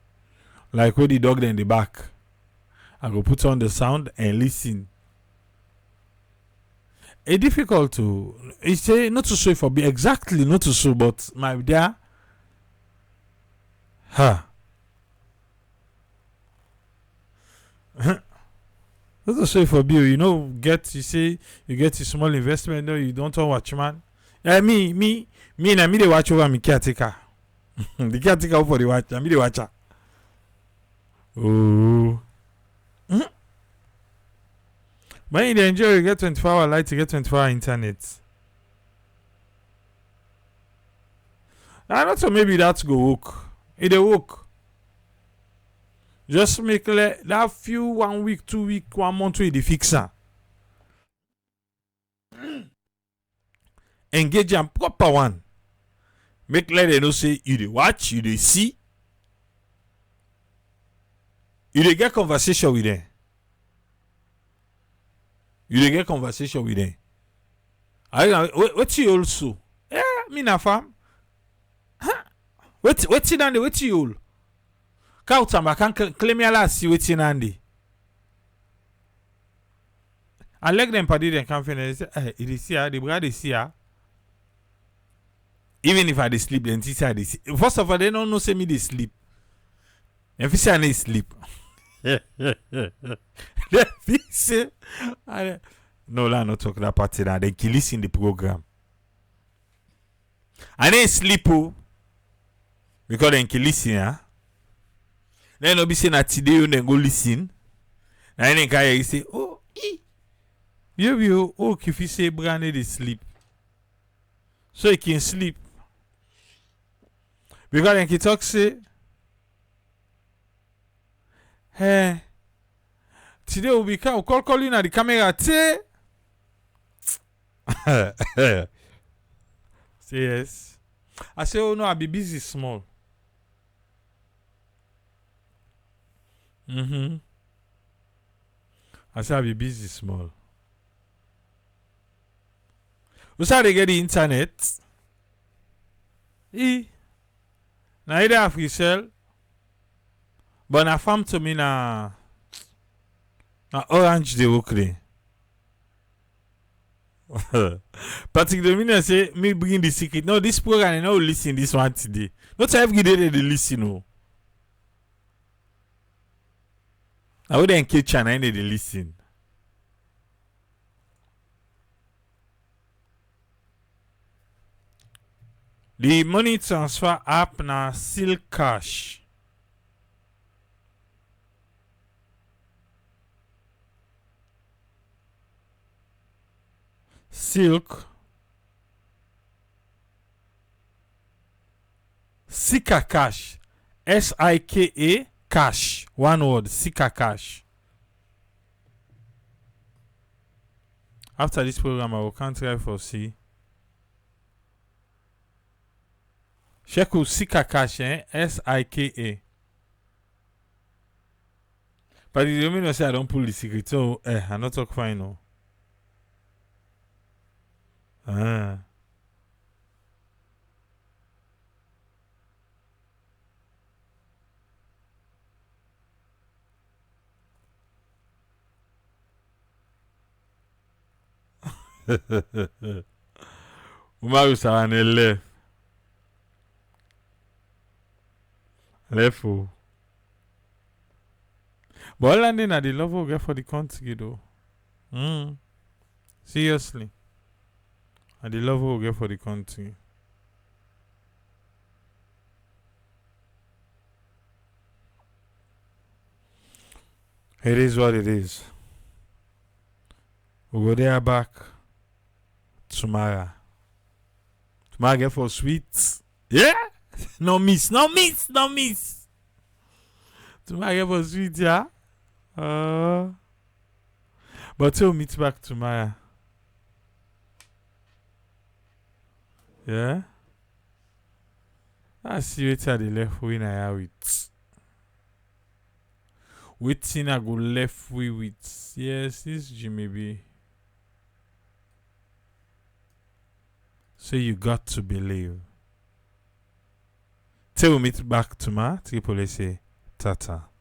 like with the dog in the back, I go put on the sound and listen. It's difficult to it's not to show for be exactly not to show, but my dear, not to show for be you say you get a small investment, no, you don't watch man. Me they watch over me caretaker. The caretaker for the watch, me the watcher. Oh. When you enjoy, you get 24-hour light, you get 24-hour internet. I not so maybe that's go work. It work. Just make that few 1 week, 2 week, 1 month with the fixer. Engage and proper one. Make let them know say you dey watch, you dey see. You dey get conversation with them. You dey get conversation with them. What you also? Yeah, me na fam. Huh? What in what you all? Kautam, I can claim your last see what in Andy. I like them party them confidence. It is here, the brother is here. Even if I dey sleep, then this side is. First of all, they don't know say me they sleep. If you say I need sleep. No, I not talk that party now. They kill in the program. I didn't sleep because they kill listen. Then no be saying that today you then go listen. And then guy say, oh, you if you say Brandy they sleep, so he can sleep because then he talk say. Hey, today we'll be calling at the camera. Say yes. I say, oh no, I'll be busy small. I say, I'll be busy small. We start to get the internet. Now either have we sell. But na farm to me na orange de okre. Particularly say me bring the secret. No, this program I know listen this one today. Not every day they listen. No. I would engage and I need to listen. The money transfer app na Silk Cash. Silk Sika Cash SIKA Cash, one word, Sika Cash. After this program I will try for see. Check out Sika Cash, SIKA. But you don't say I don't pull the secret, so I not talk fine no. Umaru Sawane left. But landing at the love we get for the country though. Seriously. At the love we get for the country. It is what it is. We go there back tomorrow. Tomorrow get for sweet. Yeah? No miss. Tomorrow get for sweet, yeah? But we'll meet back tomorrow. Yeah? I see what I left with now with. Waiting I go left with. Yes, this Jimmy B. So you got to believe. Till we meet back tomorrow, people say tata.